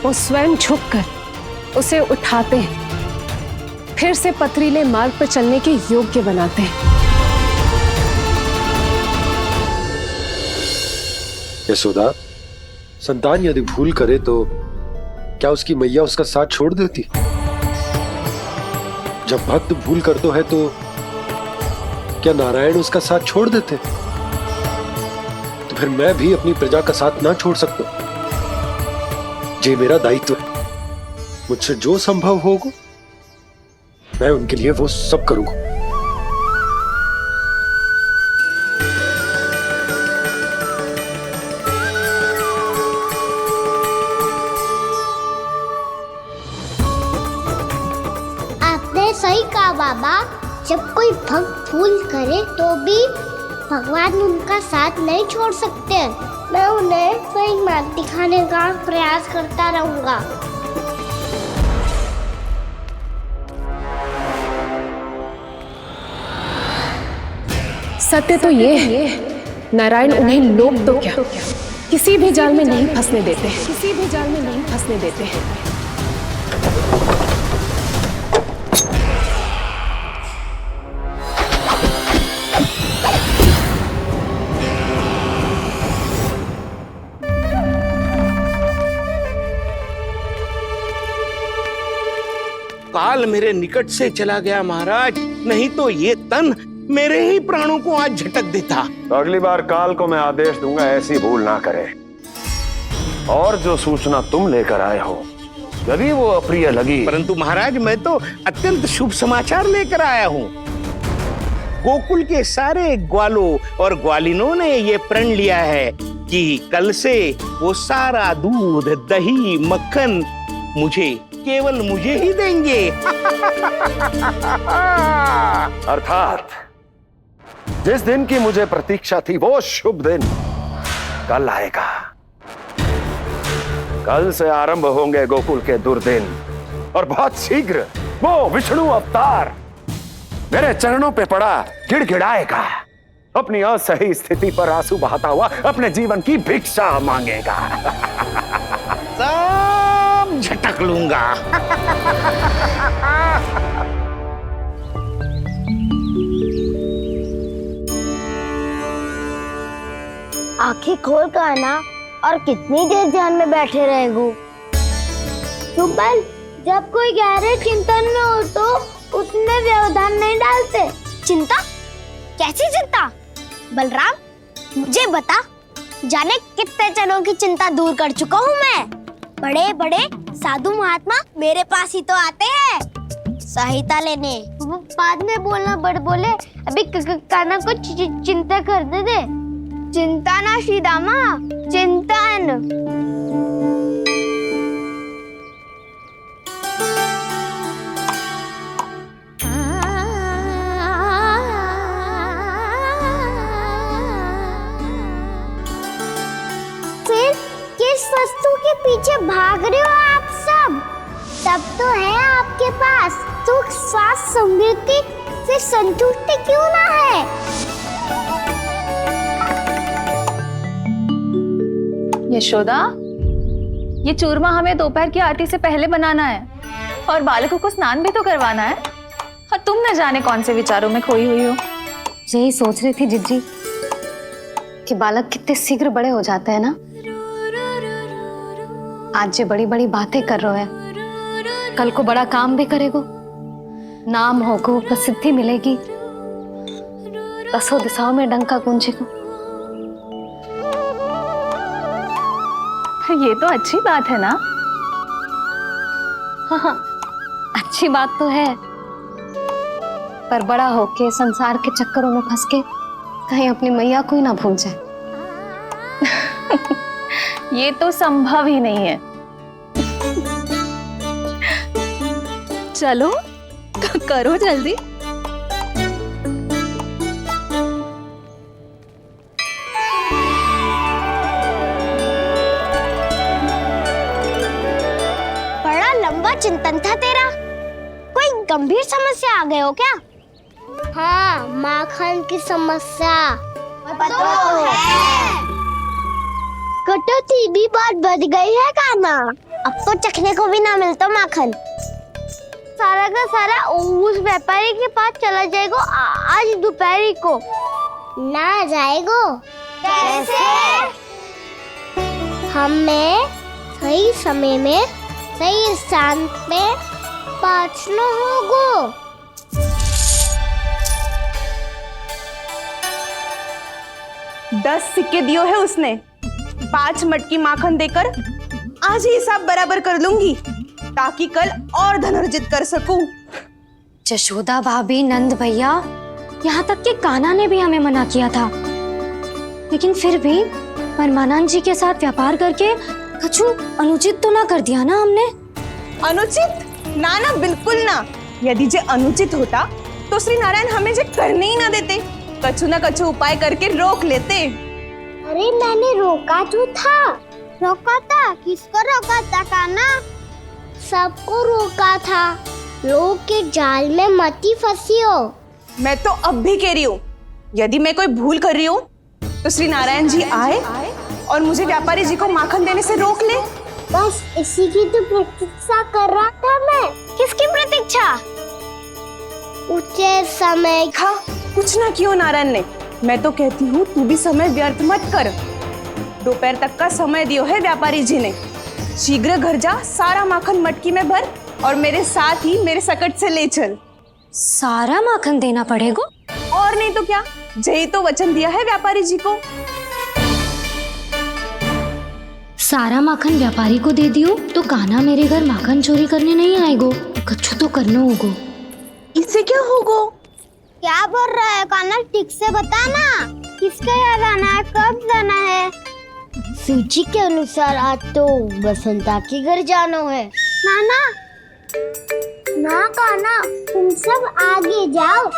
वो स्वयं झुककर उसे उठाते हैं, फिर से पथरीले मार्ग पर चलने के योग्य बनाते हैं। यशोदा, संतान यदि भूल करे तो क्या उसकी मैया उसका साथ छोड़ देती? जब भक्त भूल करता है तो क्या नारायण उसका साथ छोड़ देते? तो फिर मैं भी अपनी प्रजा का साथ ना छोड़ सकता? ये मेरा दायित्व है। मुझसे जो संभव होगा मैं उनके लिए वो सब करूंगा। आपने सही कहा बाबा, जब कोई भक्त भूल करे तो भी भगवान उनका साथ नहीं छोड़ सकते। मैं उन्हें सही मार्ग दिखाने का प्रयास करता रहूंगा। सत्य तो ये है, नारायण उन्हें लोग तो क्या किसी भी जाल में नहीं फंसने देते, किसी भी जाल में नहीं फंसने देते हैं। काल मेरे निकट से चला गया महाराज, नहीं तो ये तन मेरे ही प्राणों को आज झटक देता। अगली बार काल को मैं आदेश दूंगा ऐसी भूल ना करे। और जो सूचना तुम लेकर आए हो यदि वो अप्रिय लगी, परंतु महाराज मैं तो अत्यंत शुभ समाचार लेकर आया हूँ। गोकुल के सारे ग्वालों और ग्वालिनों ने ये प्रण लिया है कि कल से वो सारा दूध, दही, मक्खन केवल मुझे ही देंगे। अर्थात जिस दिन की मुझे प्रतीक्षा थी वो शुभ दिन कल आएगा। कल से आरंभ होंगे गोकुल के दुर्दिन और बहुत शीघ्र वो विष्णु अवतार मेरे चरणों पे पड़ा गिड़गिड़ाएगा, अपनी असही स्थिति पर आंसू बहाता हुआ अपने जीवन की भिक्षा मांगेगा। सब झटक लूंगा। आंखें खोल कर आना और कितनी देर ध्यान में बैठे रहेगो? सुबल, जब कोई गहरे चिंतन में हो तो उसमें व्यवधान नहीं डालते। चिंता? कैसी चिंता? बलराम मुझे बता, जाने कितने जनों की चिंता दूर कर चुका हूँ मैं। बड़े बड़े साधु महात्मा मेरे पास ही तो आते हैं सहायता लेने। बाद में बोलना बड़ बोले, अभी काना को चिंता करने दे। चिंता ना श्रीदामा, चिंतन। फिर किस वस्तु के पीछे भाग रहे हो आप सब? सब तो है आपके पास, सुख, स्वास्थ्य, समृद्धि, फिर संतुष्टि क्यों ना है? यशोदा, ये चूरमा हमें दोपहर की आरती से पहले बनाना है और बालकों को स्नान भी तो करवाना है। और तुम न जाने कौन से विचारों में खोई हुई हो। यही सोच रही थी जिज्जी कि बालक कितने शीघ्र बड़े हो जाते हैं ना। आज ये बड़ी बड़ी बातें कर रहे हैं, कल को बड़ा काम भी करेगो, नाम होगो, प्रसिद्धि मिलेगी, दसों दिशाओं में डंका गूंजेगो। ये तो अच्छी बात है ना? हाँ, अच्छी बात तो है, पर बड़ा होके संसार के चक्करों में फंस के कहीं अपनी मैया को ही ना भूल जाए। ये तो संभव ही नहीं है। चलो करो जल्दी। बड़ा लंबा चिंतन था तेरा। कोई गंभीर समस्या आ गए हो क्या? हाँ, माखन की समस्या तो है। कटौती भी बहुत बढ़ गई है काना। अब तो चखने को भी ना मिलता माखन। सारा का सारा उस व्यापारी के पास चला जाएगा आज दोपहर को। ना जाएगो? कैसे? हमें सही समय में सही स्थान पे पहुंचना होगा। 10 सिक्के दियो है उसने, 5 मटकी माखन देकर आज ही हिसाब बराबर कर लूंगी ताकि कल और धन अर्जित कर सकूं। जशोदा भाभी, नंद भैया, यहाँ तक कि कान्हा ने भी हमें मना किया था, लेकिन फिर भी परमानंद जी के साथ व्यापार करके कछु अनुचित तो ना कर दिया ना हमने? अनुचित? ना ना, बिल्कुल ना। यदि जे अनुचित होता तो श्री नारायण हमें जे करने ही ना देते, कछु ना कछु उपाय करके रोक लेते। अरे मैंने रोका तो था। रोका था? किसको रोका था कान्हा? सबको रोका था। लोग के जाल में मत ही फंसी हो। मैं तो अब भी कह रही हूँ, यदि मैं कोई भूल कर रही हूँ तो श्री नारायण जी आए और मुझे व्यापारी जी को माखन देने से रोक ले। बस इसी की तो प्रतीक्षा कर रहा था मैं। किसकी प्रतीक्षा? उचित समय। हाँ, कुछ ना क्यों नारायण ने। मैं तो कहती हूँ तू भी समय व्यर्थ मत कर। दोपहर तक का समय दियो है व्यापारी जी ने। शीघ्र घर जा, सारा माखन मटकी में भर और मेरे साथ ही मेरे सकट से ले चल। सारा माखन देना पड़ेगा? और नहीं तो क्या, जय तो वचन दिया है व्यापारी जी को। सारा माखन व्यापारी को दे दियो तो कान्हा मेरे घर माखन चोरी करने नहीं आएगो। कछु तो करना होगो। इससे क्या होगा? क्या बोल रहा है कान्हा? ठीक से बता ना। किसका यहाँ जाना है, कब जाना है? सूची के अनुसार आज तो बसंता के घर जाना है। नाना ना कान्हा, तुम सब आगे जाओ।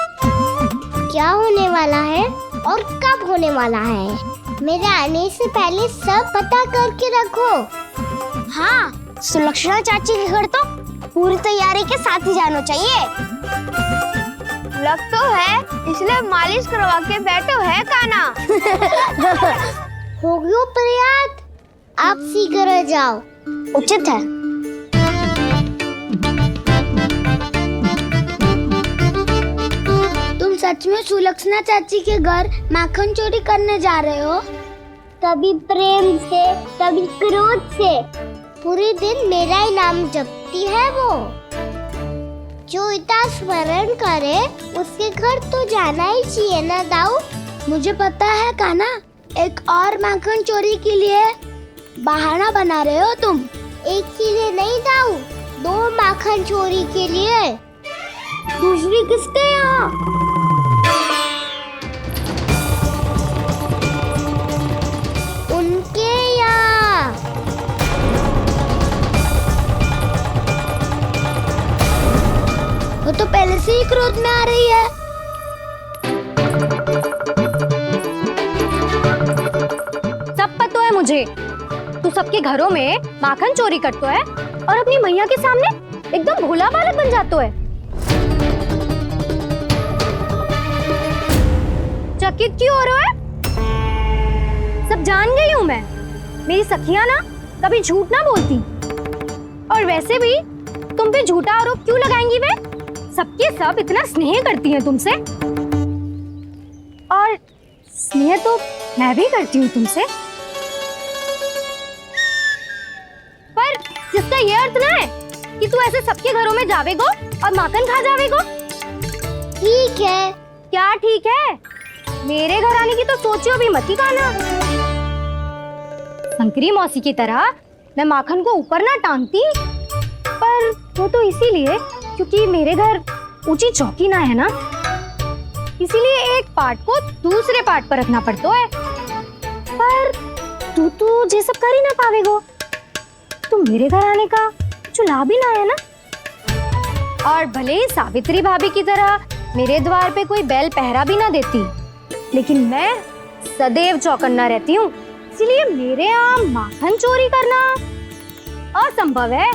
क्या होने वाला है और कब होने वाला है, मेरे आने से पहले सब पता करके रखो। हाँ, सुलक्षणा चाची के घर तो पूरी तैयारी के साथ ही जाना चाहिए। लग तो है, इसलिए मालिश करवा के बैठो है कान्हा। हो गयो प्रयास, आप शीघ्र जाओ, उचित है। तुम सच में सुलक्षणा चाची के घर माखन चोरी करने जा रहे हो? कभी प्रेम से, कभी क्रोध से, पूरे दिन मेरा ही नाम जपती है वो। जो इतना स्मरण करे उसके घर तो जाना ही चाहिए ना दाऊ। मुझे पता है कान्हा, एक और माखन चोरी के लिए बहाना बना रहे हो तुम। एक के लिए नहीं दाऊ, 2 माखन चोरी के लिए। दूसरी किसके यहाँ? उनके यहाँ। वो तो पहले से ही क्रोध में आ रही है। सब पता है मुझे, तू सबके घरों में माखन चोरी करतो है और अपनी मैया के सामने एकदम भोला बालक बन जातो है। चकित क्यों हो रहा है? सब जान गई हूँ मैं। मेरी सखियां ना कभी झूठ ना बोलती, और वैसे भी तुम पे झूठा आरोप क्यों लगाएंगी वे? सबके सब इतना स्नेह करती हैं तुमसे, और स्नेह तो मैं भी करती हूँ तुमसे, पर जिसका ये अर्थ ना है कि तू ऐसे सबके घरों में जावेगो और माखन खा जावेगो। ठीक है। क्या ठीक है? मेरे घर आने की तो सोचियो भी मत ही कान्हा। शंकरी मौसी की तरह मैं माखन को ऊपर ना टांगती, पर वो तो इसीलिए क्योंकि मेरे घर ऊंची चौकी ना है ना, इसीलिए एक पार्ट को दूसरे पार्ट पर रखना पड़ता है। पर तू ये सब कर ही ना पावेगो, तो मेरे घर आने का कुछ लाभ ही ना है ना। और भले ही सावित्री भाभी की तरह मेरे द्वार पे कोई बैल पहरा भी ना देती, लेकिन मैं सदैव चौकन्ना रहती हूँ, इसलिए मेरे यहाँ माखन चोरी करना असंभव है।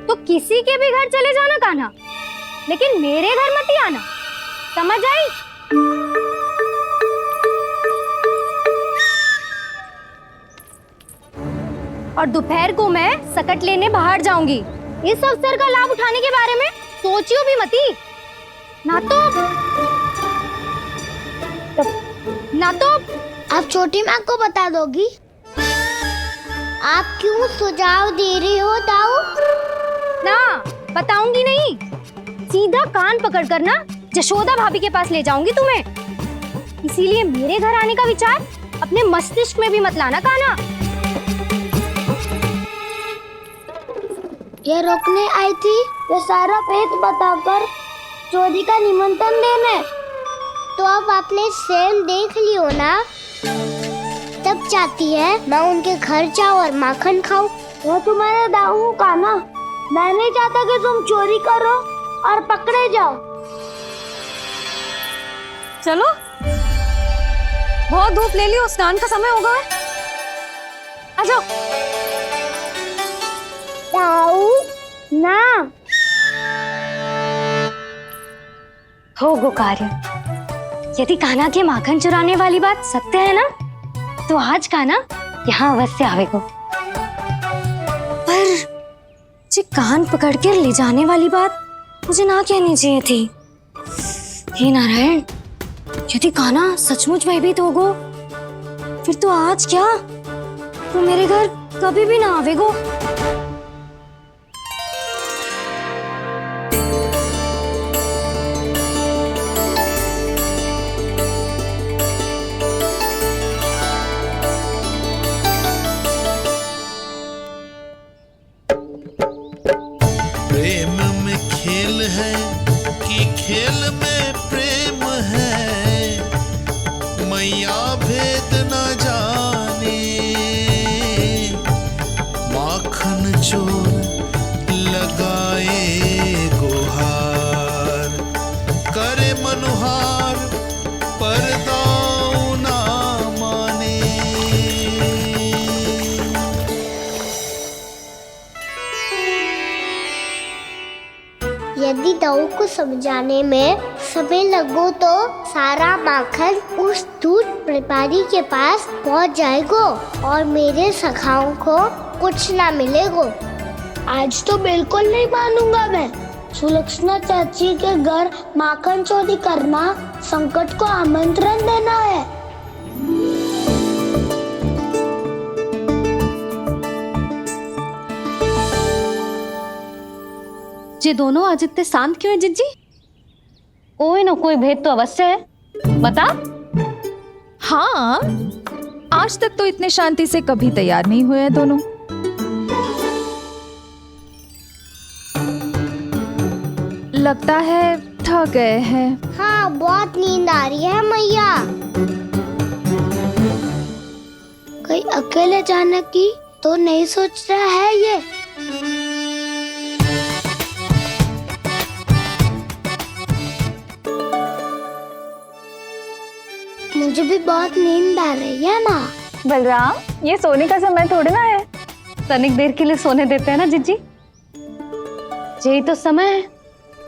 तो किसी के भी घर चले जाना कान्हा, लेकिन मेरे घर मत ही आना, समझ आई? और दोपहर को मैं सकट लेने बाहर जाऊंगी। इस अवसर का लाभ उठाने के बारे में सोचियो भी मती। ना तो आप छोटी माँ को बता दोगी? आप क्यों सुझाव दे रही हो दाऊ? ना बताऊंगी नहीं, सीधा कान पकड़ कर ना जशोदा भाभी के पास ले जाऊंगी तुम्हें। इसीलिए मेरे घर आने का विचार अपने मस्तिष्क में भी मत लाना काना। ये रोकने आई थी ये सारा पेट बताकर चोरी का निमंत्रण देने। तो अब आपने सेल देख लियो ना, तब चाहती है मैं उनके घर जाऊँ और माखन खाऊं। वो तुम्हारे दाऊ का ना, मैं नहीं चाहता कि तुम चोरी करो और पकड़े जाओ। चलो, बहुत धूप ले लियो, स्नान का समय होगा। आ जाओ। दाऊ ना हो गो कार्य। यदि कान्हा के माखन चुराने वाली बात सत्य है ना, तो आज कान्हा यहाँ अवश्य आवेगो। पर जी कान पकड़ कर ले जाने वाली बात मुझे ना कहनी चाहिए थी। हे नारायण, यदि कान्हा सचमुच भयभीत होगो, फिर तो आज क्या, तो मेरे घर कभी भी ना आवेगो। प्रेम में खेल है कि खेल में प्रेम है, मैया भेद न जाने। माखन चोर लगाए गुहार, करे मनुहार पर दाऊ ना माने। यदि दाऊ को समझाने में समय लगो तो सारा माखन उस दूध व्यापारी के पास पहुंच जाएगो और मेरे सखाओं को कुछ ना मिलेगो। आज तो बिल्कुल नहीं मानूंगा मैं। सुलक्षणा चाची के घर माखन चोरी करना संकट को आमंत्रण देना है। ये दोनों आज इतने शांत क्यों है जिज्जी? कोई ना कोई भेद तो अवश्य है, बता। हाँ, आज तक तो इतने शांति से कभी तैयार नहीं हुए हैं दोनों। लगता है थक गए हैं। हाँ, बहुत नींद आ रही है मैया। कहीं अकेले जाने की तो नहीं सोच रहा है ये? मुझे भी बहुत नींद आ रही है माँ। बलराम, ये सोने का समय थोड़ी ना है। तनिक देर के लिए सोने देते हैं ना जिज्जी। यही तो समय है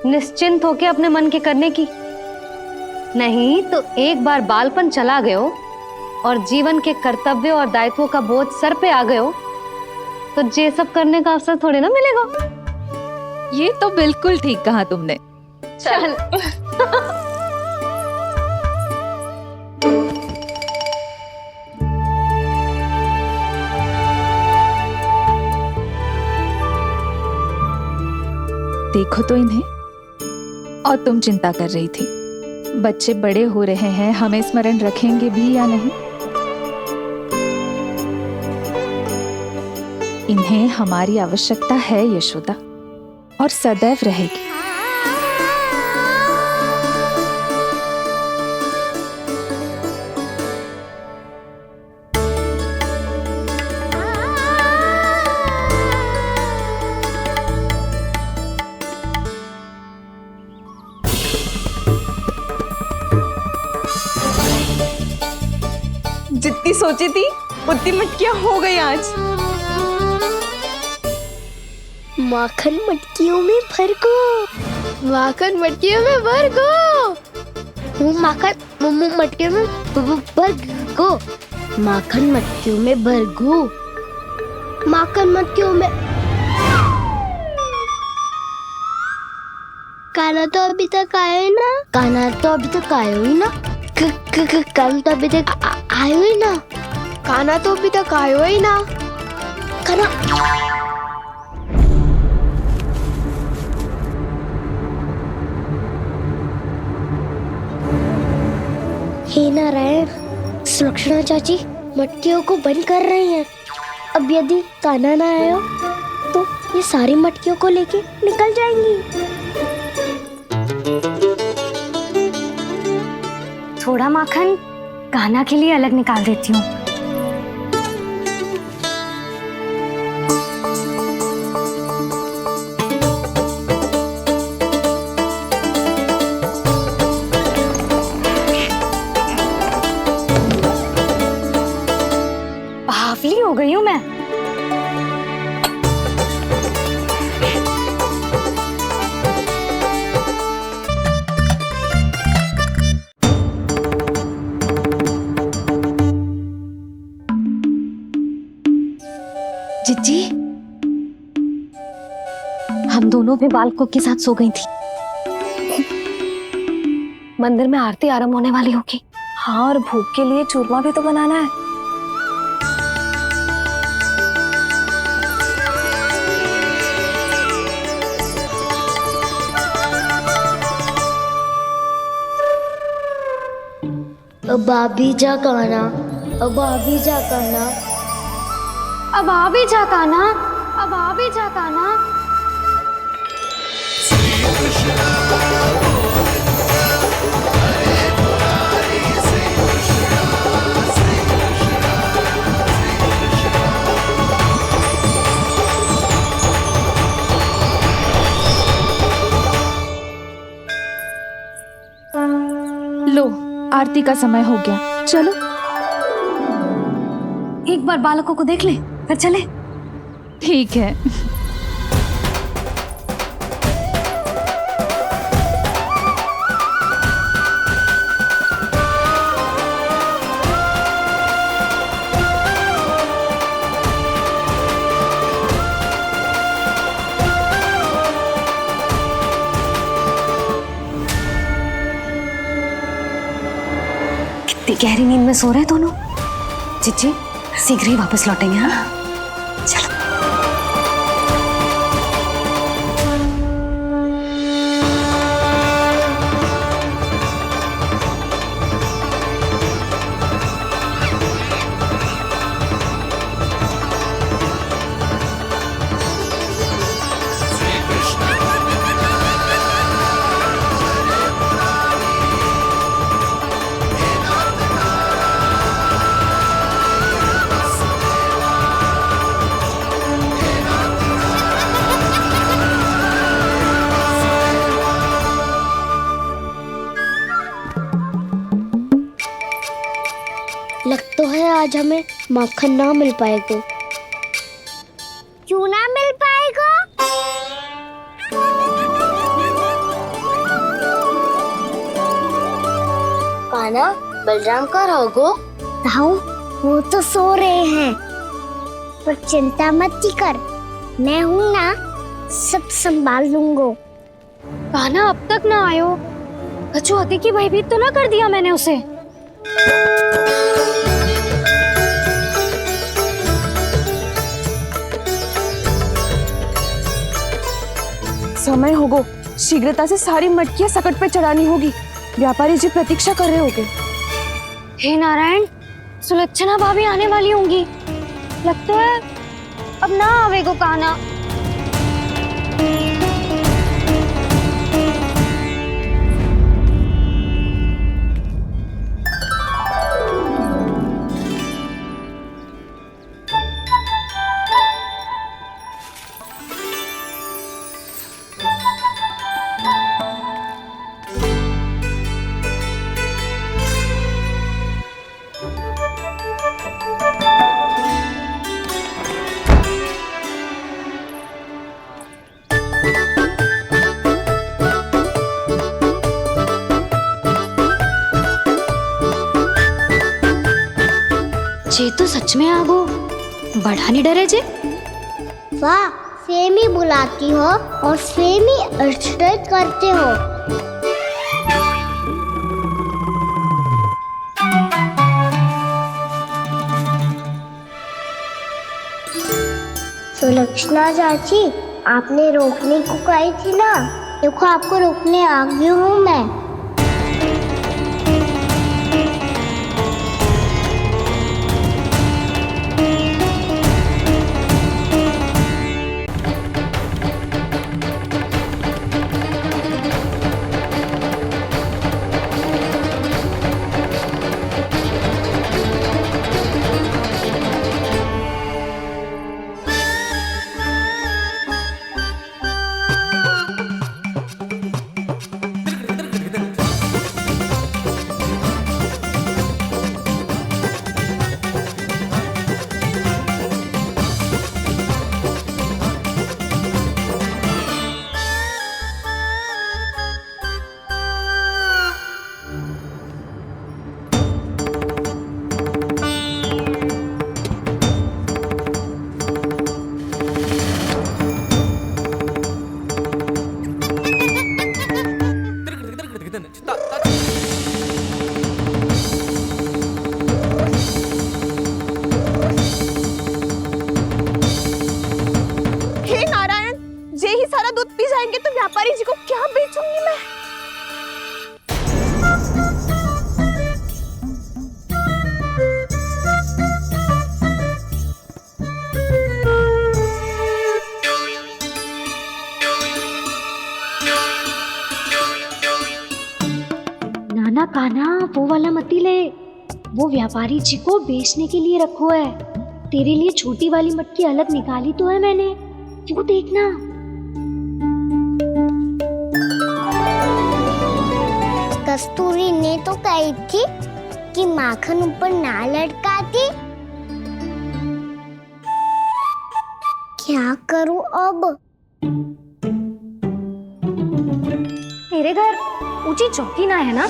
निश्चिंत होके अपने मन के करने की। नहीं तो एक बार बालपन चला गयो और जीवन के कर्तव्यों और दायित्वों का बोझ सर पे आ गयो, तो ये सब करने का अवसर थोड़ी ना मिलेगा। ये तो बिल्कुल ठीक कहा तुमने। चल। देखो तो इन्हें, और तुम चिंता कर रही थी बच्चे बड़े हो रहे हैं, हमें स्मरण रखेंगे भी या नहीं। इन्हें हमारी आवश्यकता है यशोदा, और सदैव रहेगी। जितनी सोची थी उतनी मटकियां हो गई आज। माखन मटकियों में भर गो। माखन मटकियों में भर गो। माखन मटकियों में भर गो। माखन मटकियों में भर गो। माखन मटकियों में काना तो अभी तक आया ही ना। काना तो अभी तक आया ही ना। काना तो अभी तक आयो ही ना। काना तो अभी तक आयो ही ना। काना हे नारायण, सुलक्षणा चाची मटकियों को बंद कर रही हैं। अब यदि काना ना आया तो ये सारी मटकियों को लेके निकल जाएंगी। थोड़ा माखन कान्हा के लिए अलग निकाल देती हूँ। बावली हो गई हूँ मैं। जिज्जी, हम दोनों भी बालकों के साथ सो गई थी। मंदिर में आरती आरंभ होने वाली होगी। हाँ, और भूख के लिए चूरमा भी तो बनाना है। अब अभी जा काना, अब अभी जा काना। अब आ भी जा कान्हा, अब आ भी जा कान्हा। लो, आरती का समय हो गया, चलो। एक बार बालकों को देख ले, फिर चले। ठीक है। कितनी गहरी नींद में सो रहे हैं दोनों। जिज्जी शीघ्र ही वापस लौटेंगे। हाँ, चलो। लग तो है आज हमें माखन ना मिल पाएगा। क्यों ना मिल पाएगा? कान्हा, बलराम का रहोगो? ताऊ, वो तो सो रहे हैं। पर चिंता मत कर, मैं हूँ ना, सब संभाल लूंगा। कान्हा अब तक ना आयो। कछुआती की भयभीत तो ना कर दिया मैंने उसे। समय होगो, शीघ्रता से सारी मटकियां सकट पे चढ़ानी होगी। व्यापारी जी प्रतीक्षा कर रहे होंगे। हे नारायण, सुलक्षणा भाभी आने वाली होंगी। लगता है अब ना आवेगो कान्हा। जे तो सच में आगो, बड़ा नहीं डरे जे। वाह, सेम ही बुलाती हो और सेम ही अर्चना करते हो। सुलक्षणा चाची, आपने रोकने को कही थी ना, देखो आपको रोकने आ गई हूँ मैं। हे नारायण, जे ही सारा दूध पी जाएंगे तो व्यापारी जी को क्या बेचूंगी मैं? नाना कान्हा, वो वाला मती ले, वो व्यापारी जी को बेचने के लिए रखो है। तेरे लिए छोटी वाली मटकी अलग निकाली तो है मैंने, वो देखना। कस्तूरी ने तो कही थी कि माखन ऊपर ना लटकाती। क्या करूं अब? मेरे घर ऊंची चौकी ना है ना,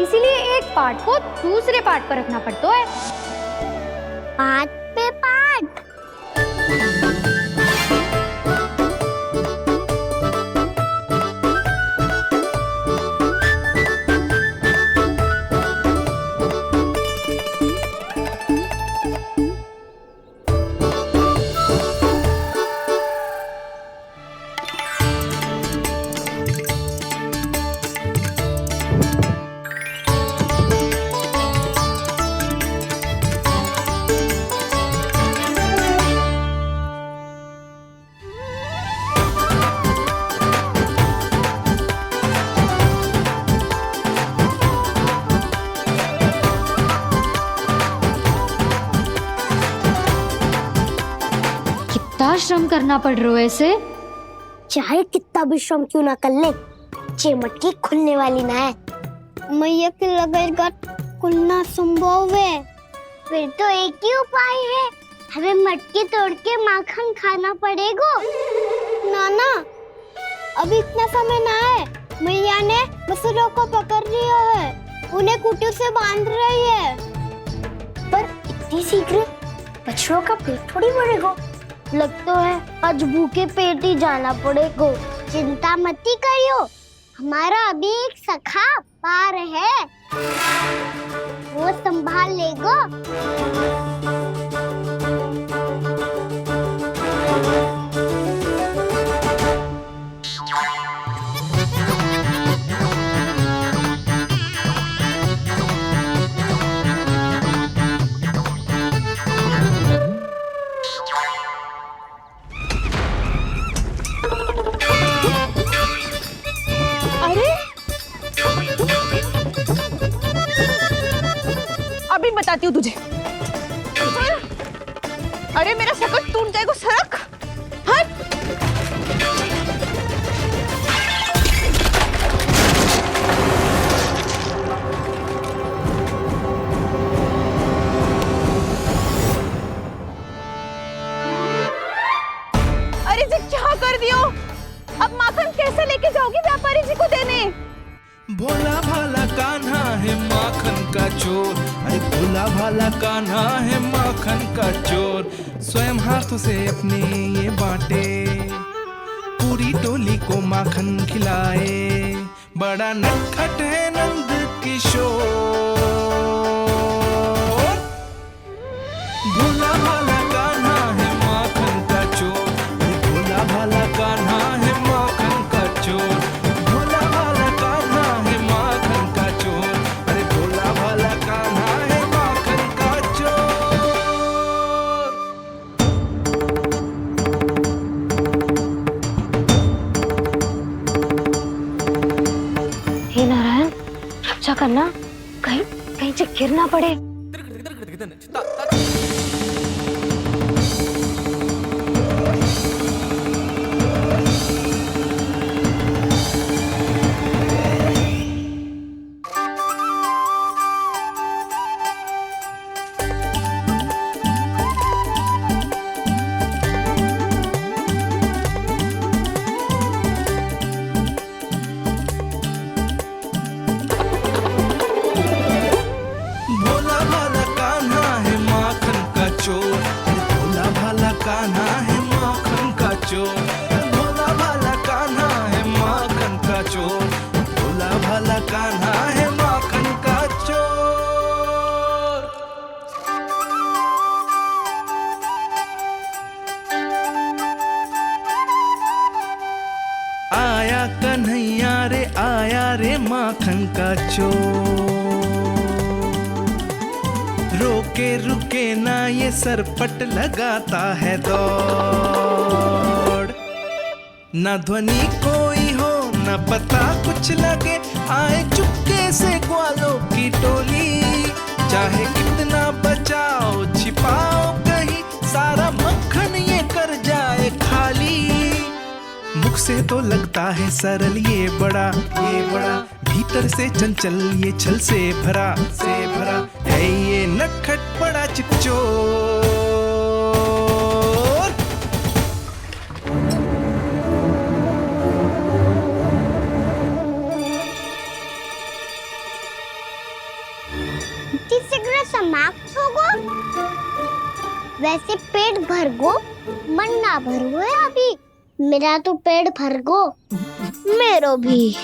इसीलिए एक पार्ट को दूसरे पार्ट पर रखना पड़ता है। पार्ट पे पार्ट। श्रम करना पड़ रहा है ऐसे। चाहे कितना भी श्रम क्यों ना कर ले, ये मटकी खुलने वाली ना है। मैया के लगेगा खुलना संभव है। फिर तो एक ही उपाय है, हमें मटकी तोड़ के माखन खाना पड़ेगा। नाना, अभी इतना समय ना है। मैया ने बछड़ों को पकड़ लिया है, उन्हें कुटी से बांध रही है। पर इतनी शीघ्र बछड़ों का पेट थोड़ी भरेगा। लगता है आज भूखे पेट ही जाना पड़ेगा। चिंता मत करियो, हमारा अभी एक सखा पार है, वो संभाल लेगा। अभी बताती हूँ तुझे। अरे मेरा सकट टूट जाएगा, सरक। हट। अरे जी क्या कर दियो? अब माखन कैसे लेके जाओगी व्यापारी जी को देने? भोला भाला कान्हा है माखन का चोर, अरे भोला भाला कान्हा है माखन का चोर, स्वयं हाथों से अपने ये बांटे, पूरी टोली को माखन खिलाए, बड़ा नटखट है नंद किशोर। भोला भाला कान्हा है माखन का चोर, भोला भाला कान्हा है माखन का चोर, भोला भाला कान्हा है माखन का चोर, अरे भोला भाला कान्हा है माखन का चोर। हे नारायण, रक्षा करना, कहीं कहीं से गिर ना पड़े। भोला भाला कान्हा है माखन का चोर, भोला भाला कान्हा है माखन का चोर, भोला भाला कान्हा है माखन का चोर, भोला भाला कान्हा है माखन का चोर। आया कन्हैया रे आया रे माखन का चोर, रोके रुके ना ये सरपट लगाता है दौड़, ना ध्वनि कोई हो ना पता कुछ लगे, आए चुपके से ग्वालों की टोली, चाहे कितना बचाओ छिपाओ कहीं, सारा मक्खन ये कर जाए खाली। मुख से तो लगता है सरल ये बड़ा भीतर से चंचल ये छल से भरा है ये नटखट बड़ा चिच्चोर। शीघ्र समाप्त होगो, वैसे पेट भर गो मन ना भर है अभी, मेरा तो पेट भर गो, मेरो भी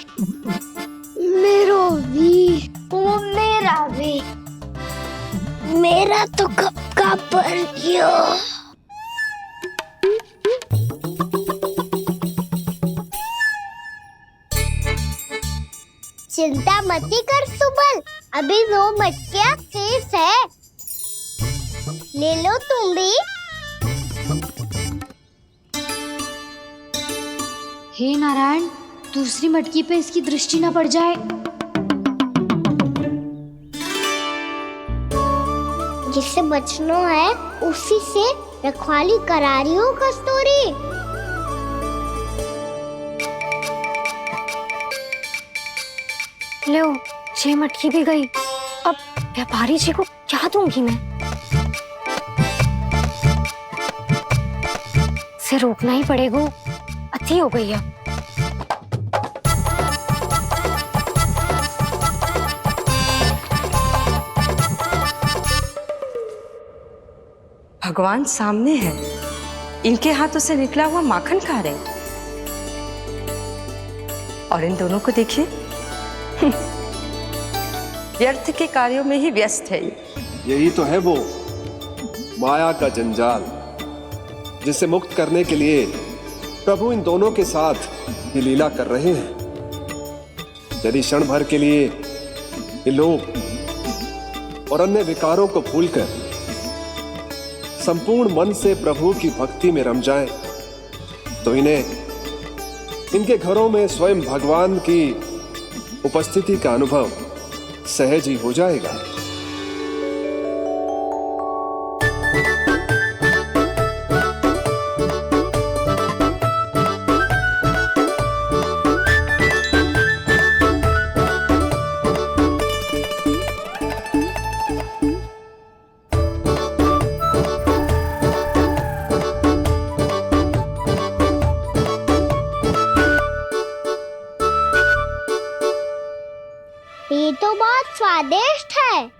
वो मेरा भी, मेरा तो कब का भर गयो। चिंता मती कर सुबल, अभी 2 मटकियाँ शेष है, ले लो तुम भी। हे नारायण, दूसरी मटकी पे इसकी दृष्टि ना पड़ जाए। जिससे बचना है उसी से रखवाली करा रही हो कस्तूरी। लो, 6 मटकी भी गई, अब व्यापारी जी को क्या दूंगी मैं? इसे रोकना ही पड़ेगा, अति हो गई है। भगवान सामने है, इनके हाथों से निकला हुआ माखन खा रहे हैं। और इन दोनों को देखिए, व्यर्थ के कार्यों में ही व्यस्त है। यही तो है वो माया का जंजाल, जिसे मुक्त करने के लिए प्रभु इन दोनों के साथ ये लीला कर रहे हैं। यदि क्षण भर के लिए ये लोग और अन्य विकारों को भूलकर संपूर्ण मन से प्रभु की भक्ति में रम जाएं, तो इन्हें इनके घरों में स्वयं भगवान की उपस्थिति का अनुभव सहज ही हो जाएगा। ये तो बहुत स्वादिष्ट है।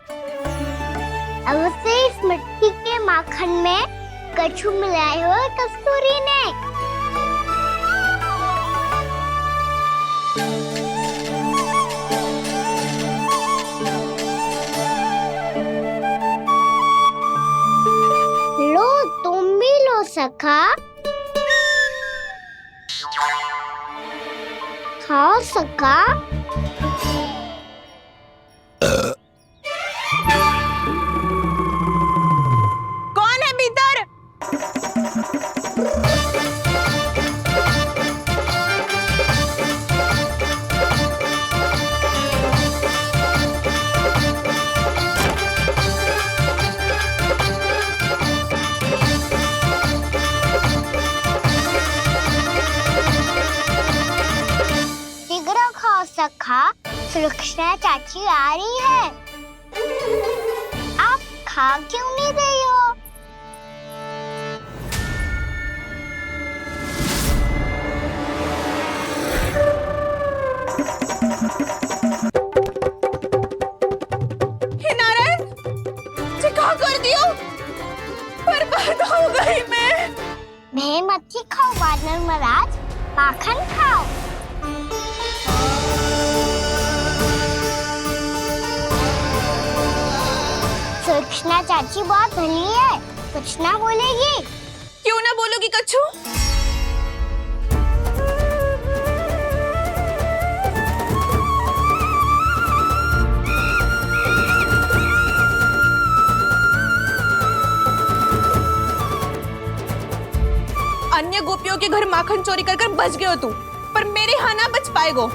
अब से इस मिट्टी के माखन में कछु मिलाए हो कस्तूरी ने। लो तुम भी लो सखा, खाओ सखा। कौन है भीतर? शीघ्र खाओ सखा, सुलक्षणा चाची आ रही है। आप खा क्यों नहीं रही हो? हे नारायण, ये क्या कर दियो? बर्बाद हो गई मैं। मच्छी खाओ वानर महाराज, माखन खाओ। सुलक्षणा चाची बहुत भली है, कुछ ना बोलेगी। क्यों ना बोलोगी कच्छू? अन्य गोपियों के घर माखन चोरी कर बच गए हो तू, पर मेरे यहाँ ना बच पाएगो।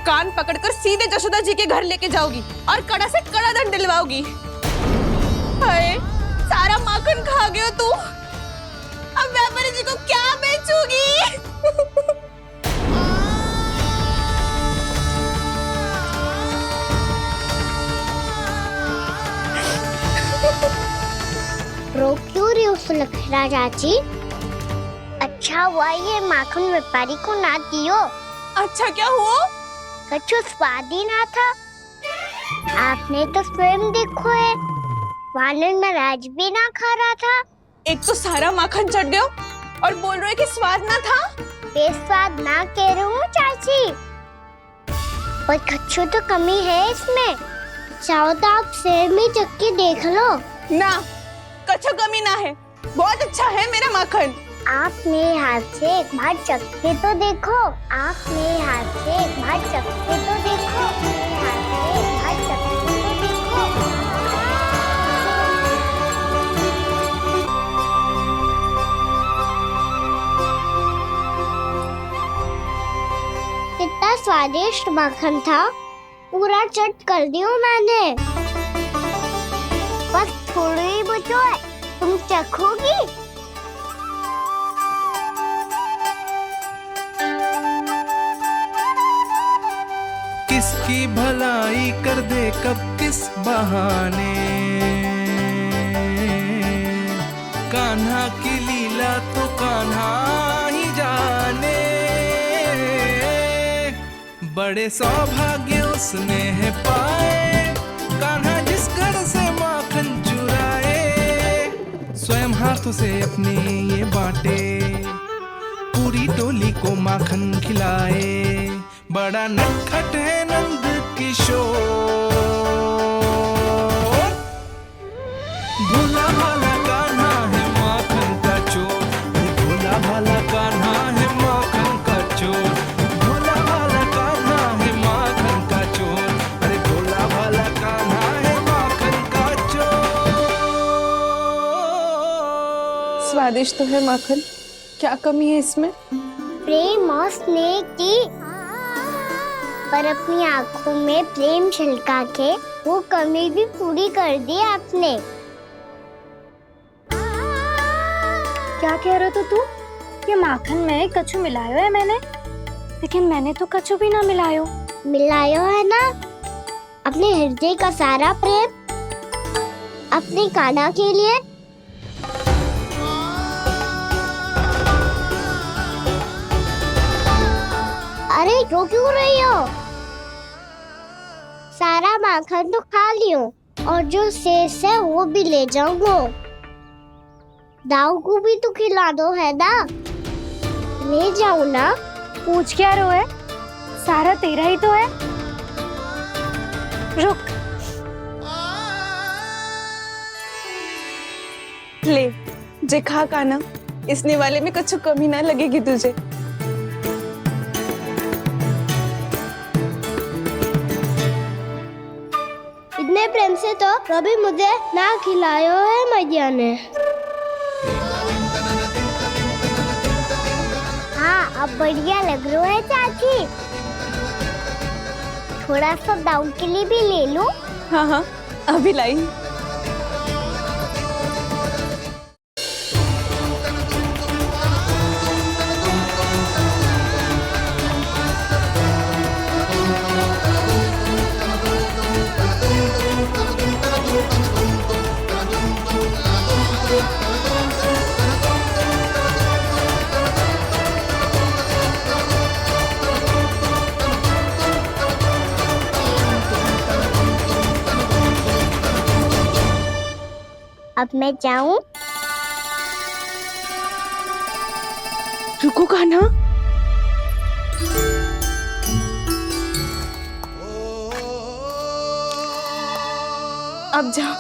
कान पकड़कर सीधे जशोदा जी के घर लेके जाओगी और कड़ा से कड़ा दंड दिलवाओगी। हाय, सारा माखन खा गए हो तू। अब व्यापारी जी को क्या बेचूगी? रो क्यों रही हो सुलक्षणा चाची? अच्छा हुआ ये माखन व्यापारी को ना दियो। अच्छा क्या हुआ? कछु स्वाद ही ना था। आपने तो स्वयं देखो है, वानर महाराज भी ना खा रहा था। एक तो सारा माखन चढ़ गया और बोल रहे कि स्वाद ना था। बेस्वाद ना कह रही हूँ चाची, पर कछु तो कमी है इसमें। चाहो तो आप शहर में चख के देख लो। ना, कछु कमी ना है, बहुत अच्छा है मेरा माखन। आप मेरे हाथ से एक बार चख के तो देखो। आप मेरे हाथ से एक बार चख के तो देखो। मेरे हाथ से एक बार चख के तो देखो। कितना स्वादिष्ट माखन था, पूरा चट कर दियो मैंने। बस थोड़ी ही बचो है, तुम चखोगी? किसकी भलाई कर दे कब किस बहाने, कान्हा की लीला तो कान्हा ही जाने। बड़े सौभाग्य उसने है पाए, कान्हा जिस घर से माखन चुराए। स्वयं हाथों से अपने ये बांटे, पूरी टोली को माखन खिलाए। बड़ा नटखट है नंद किशोर, भोला भाला कान्हा है माखन का चोर। भोला भाला कान्हा है माखन का चोर। भोला भाला कान्हा है माखन का चोर। अरे भोला भाला कान्हा है माखन का चोर। स्वादिष्ट तो है माखन, क्या कमी है इसमें? प्रेम और स्नेह की, पर अपनी आंखों में प्रेम छिलका के वो कमी भी पूरी कर दी आपने। क्या कह रहे हो तू? ये माखन में कछु मिलायो है मैंने, लेकिन मैंने तो कछु भी ना मिलायो। मिलायो है ना अपने हृदय का सारा प्रेम अपनी कान्हा के लिए। अरे रो क्यों रही हो? सारा माखन तो खा लियो। और जो शेष है वो भी ले जाऊंगा। दाऊ को भी तो खिला दो है ना, ले जाऊं ना। पूछ क्या रो है, सारा तेरा ही तो है। रुक, ले जे खा काना, इसने वाले में कुछ कमी ना लगेगी तुझे। इतने प्रेम से तो कभी मुझे ना खिलायो है मैया ने। हाँ, अब बढ़िया लग रहा है चाची। थोड़ा सा दाऊ के लिए भी ले लो। हाँ हाँ, अभी लाई। अब मैं जाऊं? रुको कान्हा, अब जा।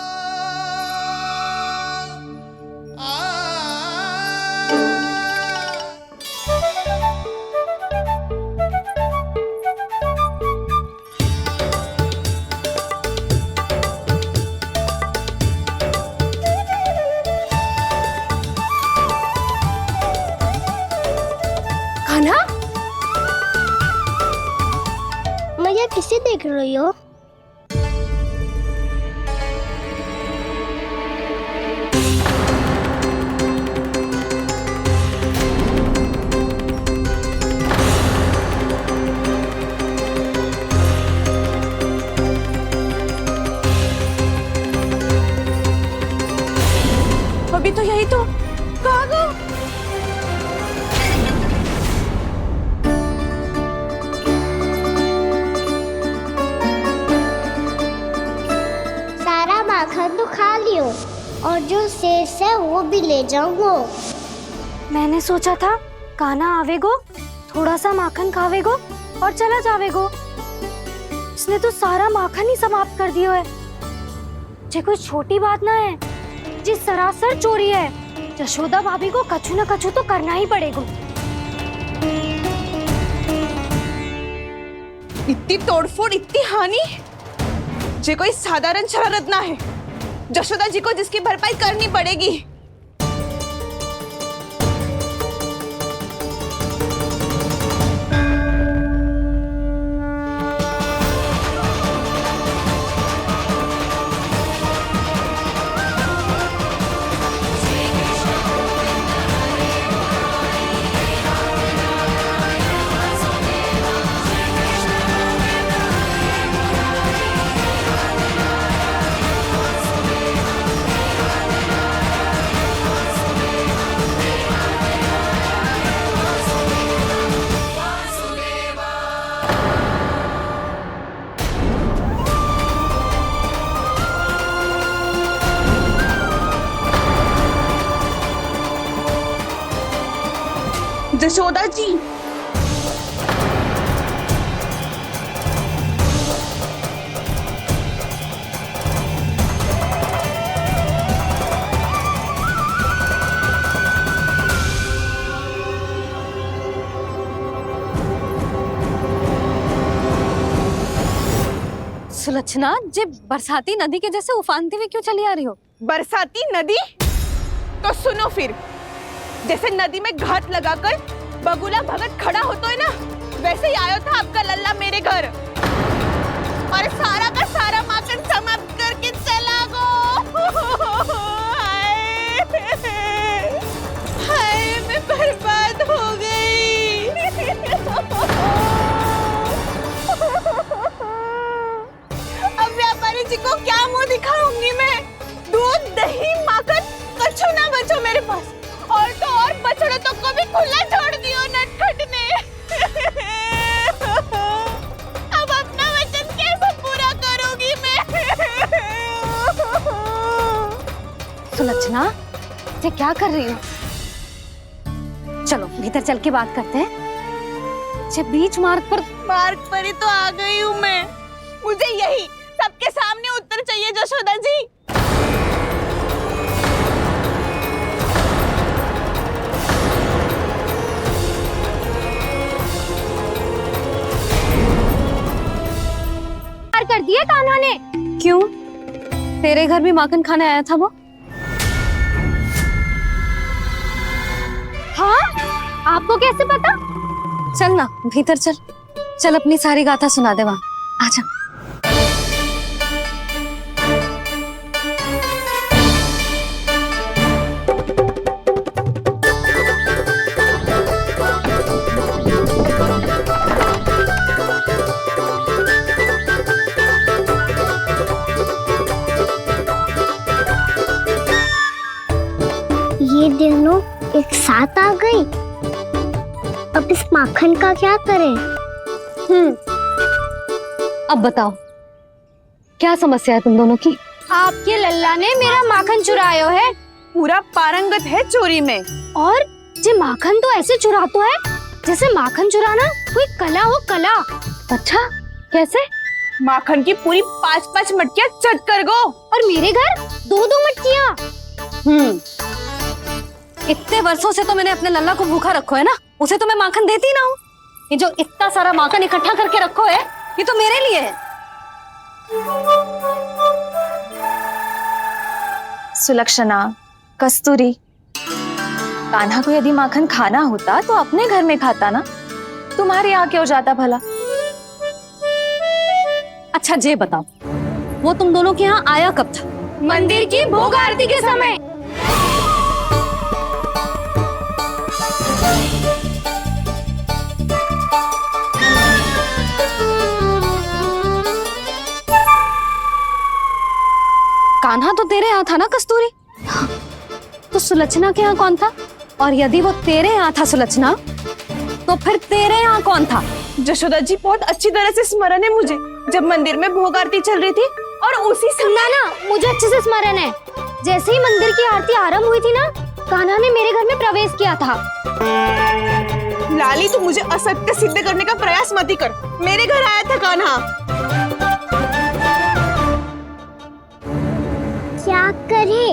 कान्हा, मैया किसे देख रही हो? अभी तो यही तो। कहाँ गो? सारा माखन तो खा लियो और जो शेष है वो भी ले जाऊंगा। मैंने सोचा था कान्हा आवेगो, थोड़ा सा माखन खावेगो और चला जावेगो। इसने तो सारा माखन ही समाप्त कर दियो है। जे कोई छोटी बात ना है, जी सरासर चोरी है। यशोदा भाभी को कछु न कछु तो करना ही पड़ेगा। इतनी तोड़फोड़, इतनी हानि, जे कोई साधारण शरारत ना है। यशोदा जी को जिसकी भरपाई करनी पड़ेगी। यशोदा जी, सुलक्षणा, जे बरसाती नदी के जैसे उफानते हुए क्यों चली आ रही हो? बरसाती नदी? तो सुनो फिर, जैसे नदी में घाट लगाकर बगुला भगत खड़ा होता है ना, वैसे ही आया था आपका लल्ला मेरे घर और सारा का सारा माखन समाप्त करके चला गो। हाय, मैं बर्बाद हो गई। अब व्यापारी जी को क्या मुंह दिखाऊंगी मैं? दूध, दही, माखन कछु ना बचो मेरे पास। और तो और बछड़े तो कभी खुला छोड़ दियो नटखट ने। अब अपना वचन कैसे पूरा करूं? सुलक्षणा, ये क्या कर रही हो? चलो भीतर चल के बात करते हैं। ये बीच मार्ग पर ही तो आ गई हूँ मैं। मुझे यही सबके सामने उत्तर चाहिए जशोदा जी। कर दिया कान्हा ने। क्यों? तेरे घर भी माखन खाने आया था वो? हाँ, आपको कैसे पता? चल ना भीतर चल, चल अपनी सारी गाथा सुना दे वहां। आजा। ये दोनों एक साथ आ गई। अब इस माखन का क्या करें? अब बताओ क्या समस्या है तुम दोनों की? आपके लल्ला ने मेरा माखन चुरायो है पूरा पारंगत है चोरी में। और जे माखन तो ऐसे चुरातो है जैसे माखन चुराना कोई कला हो, कला। अच्छा, कैसे? माखन की पूरी 5-5 मटकियां चट कर गो। और मेरे घर 2-2 मटकियां। इतने वर्षों से तो मैंने अपने लल्ला को भूखा रखो है ना, उसे तो मैं माखन देती ना हूँ। ये जो इतना सारा माखन इकट्ठा करके रखो है, ये तो मेरे लिए है। सुलक्षणा, कस्तूरी, कान्हा को यदि माखन खाना होता तो अपने घर में खाता ना, तुम्हारे यहाँ क्यों जाता भला? अच्छा ये बताओ, वो तुम दोनों के यहाँ आया कब था? मंदिर की भोग आरती के समय। कान्हा तो तेरे यहाँ था ना कस्तूरी? तो सुलक्षणा के यहाँ कौन था? और यदि वो तेरे यहाँ था सुलक्षणा, तो फिर तेरे यहाँ कौन था? जशोदा जी बहुत अच्छी तरह से स्मरण है मुझे, जब मंदिर में भोग आरती चल रही थी और उसी समय ना मुझे अच्छे से स्मरण है। जैसे ही मंदिर की आरती आरंभ हुई थी ना, कान्हा ने मेरे घर में प्रवेश किया था। लाली, तू मुझे असत्य सिद्ध करने का प्रयास मत ही कर। मेरे घर आया था कान्हा। क्या करे?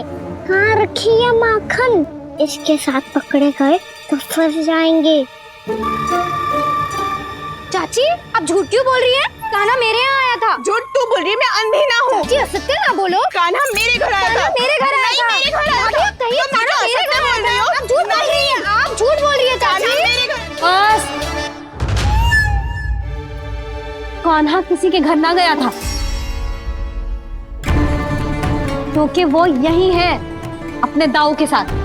कहाँ रखी है माखन? इसके साथ पकड़े गए तो फंस जाएंगे। चाची, आप झूठ क्यों बोल रही हैं? कान्हा मेरे यहाँ आया था। झूठ तू बोल रही है, मैं अंधी ना हूँ। चाची असत्य ना बोलो। कान्हा मेरे घर आया था। कान्हा मेरे घर आया था। मेरे घर आया था। कहिए कान्हा मेरे घर आया था। आप झूठ बोल रही हैं। आप झूठ बोल रही है चाची। बस, कान्हा किसी के घर ना गया था, क्योंकि वो यही है अपने दाऊ के साथ।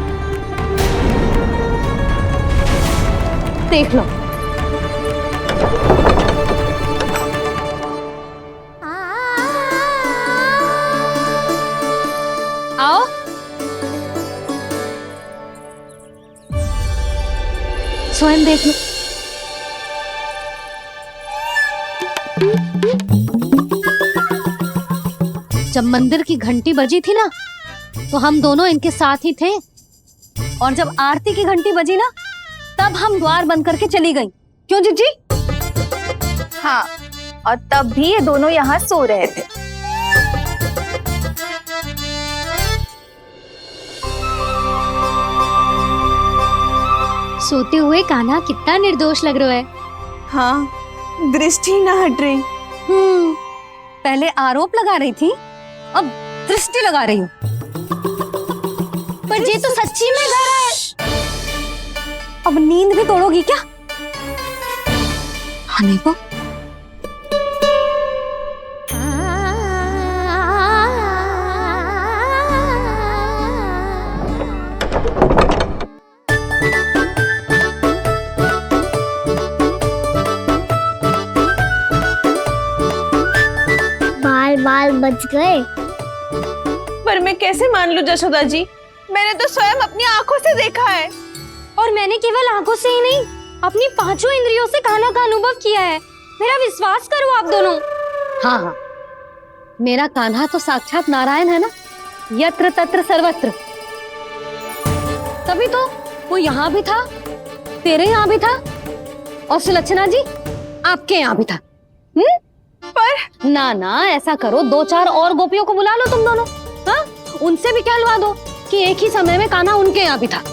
देख लो। आओ। स्वयं देख लो। जब मंदिर की घंटी बजी थी ना, तो हम दोनों इनके साथ ही थे, और जब आरती की घंटी बजी ना, तब हम द्वार बंद करके चली गई। क्यों जीजी? हाँ, और तब भी ये दोनों यहाँ सो रहे थे। सोते हुए कान्हा कितना निर्दोष लग रहा है। हाँ, दृष्टि ना हट रही। पहले आरोप लगा रही थी, अब दृष्टि लगा रही हूँ। पर ये तो सच्ची में घर है। अब नींद भी तोड़ोगी क्या? हनी को बाल बच गए। पर मैं कैसे मान लूं जशोदा जी? मैंने तो स्वयं अपनी आंखों से देखा है। और मैंने केवल आंखों से ही नहीं, अपनी 5 इंद्रियों से कान्हा का अनुभव किया है। मेरा विश्वास करो आप दोनों। हाँ, मेरा कान्हा तो साक्षात नारायण है ना, यत्र तत्र सर्वत्र। तभी तो वो यहाँ भी था, तेरे यहाँ भी था, और सुलक्षणा जी आपके यहाँ भी था। पर ना ऐसा करो, 2-4 और गोपियों को बुला लो तुम दोनों, हाँ? उनसे भी कहलवा दो कि एक ही समय में कान्हा उनके यहाँ भी था।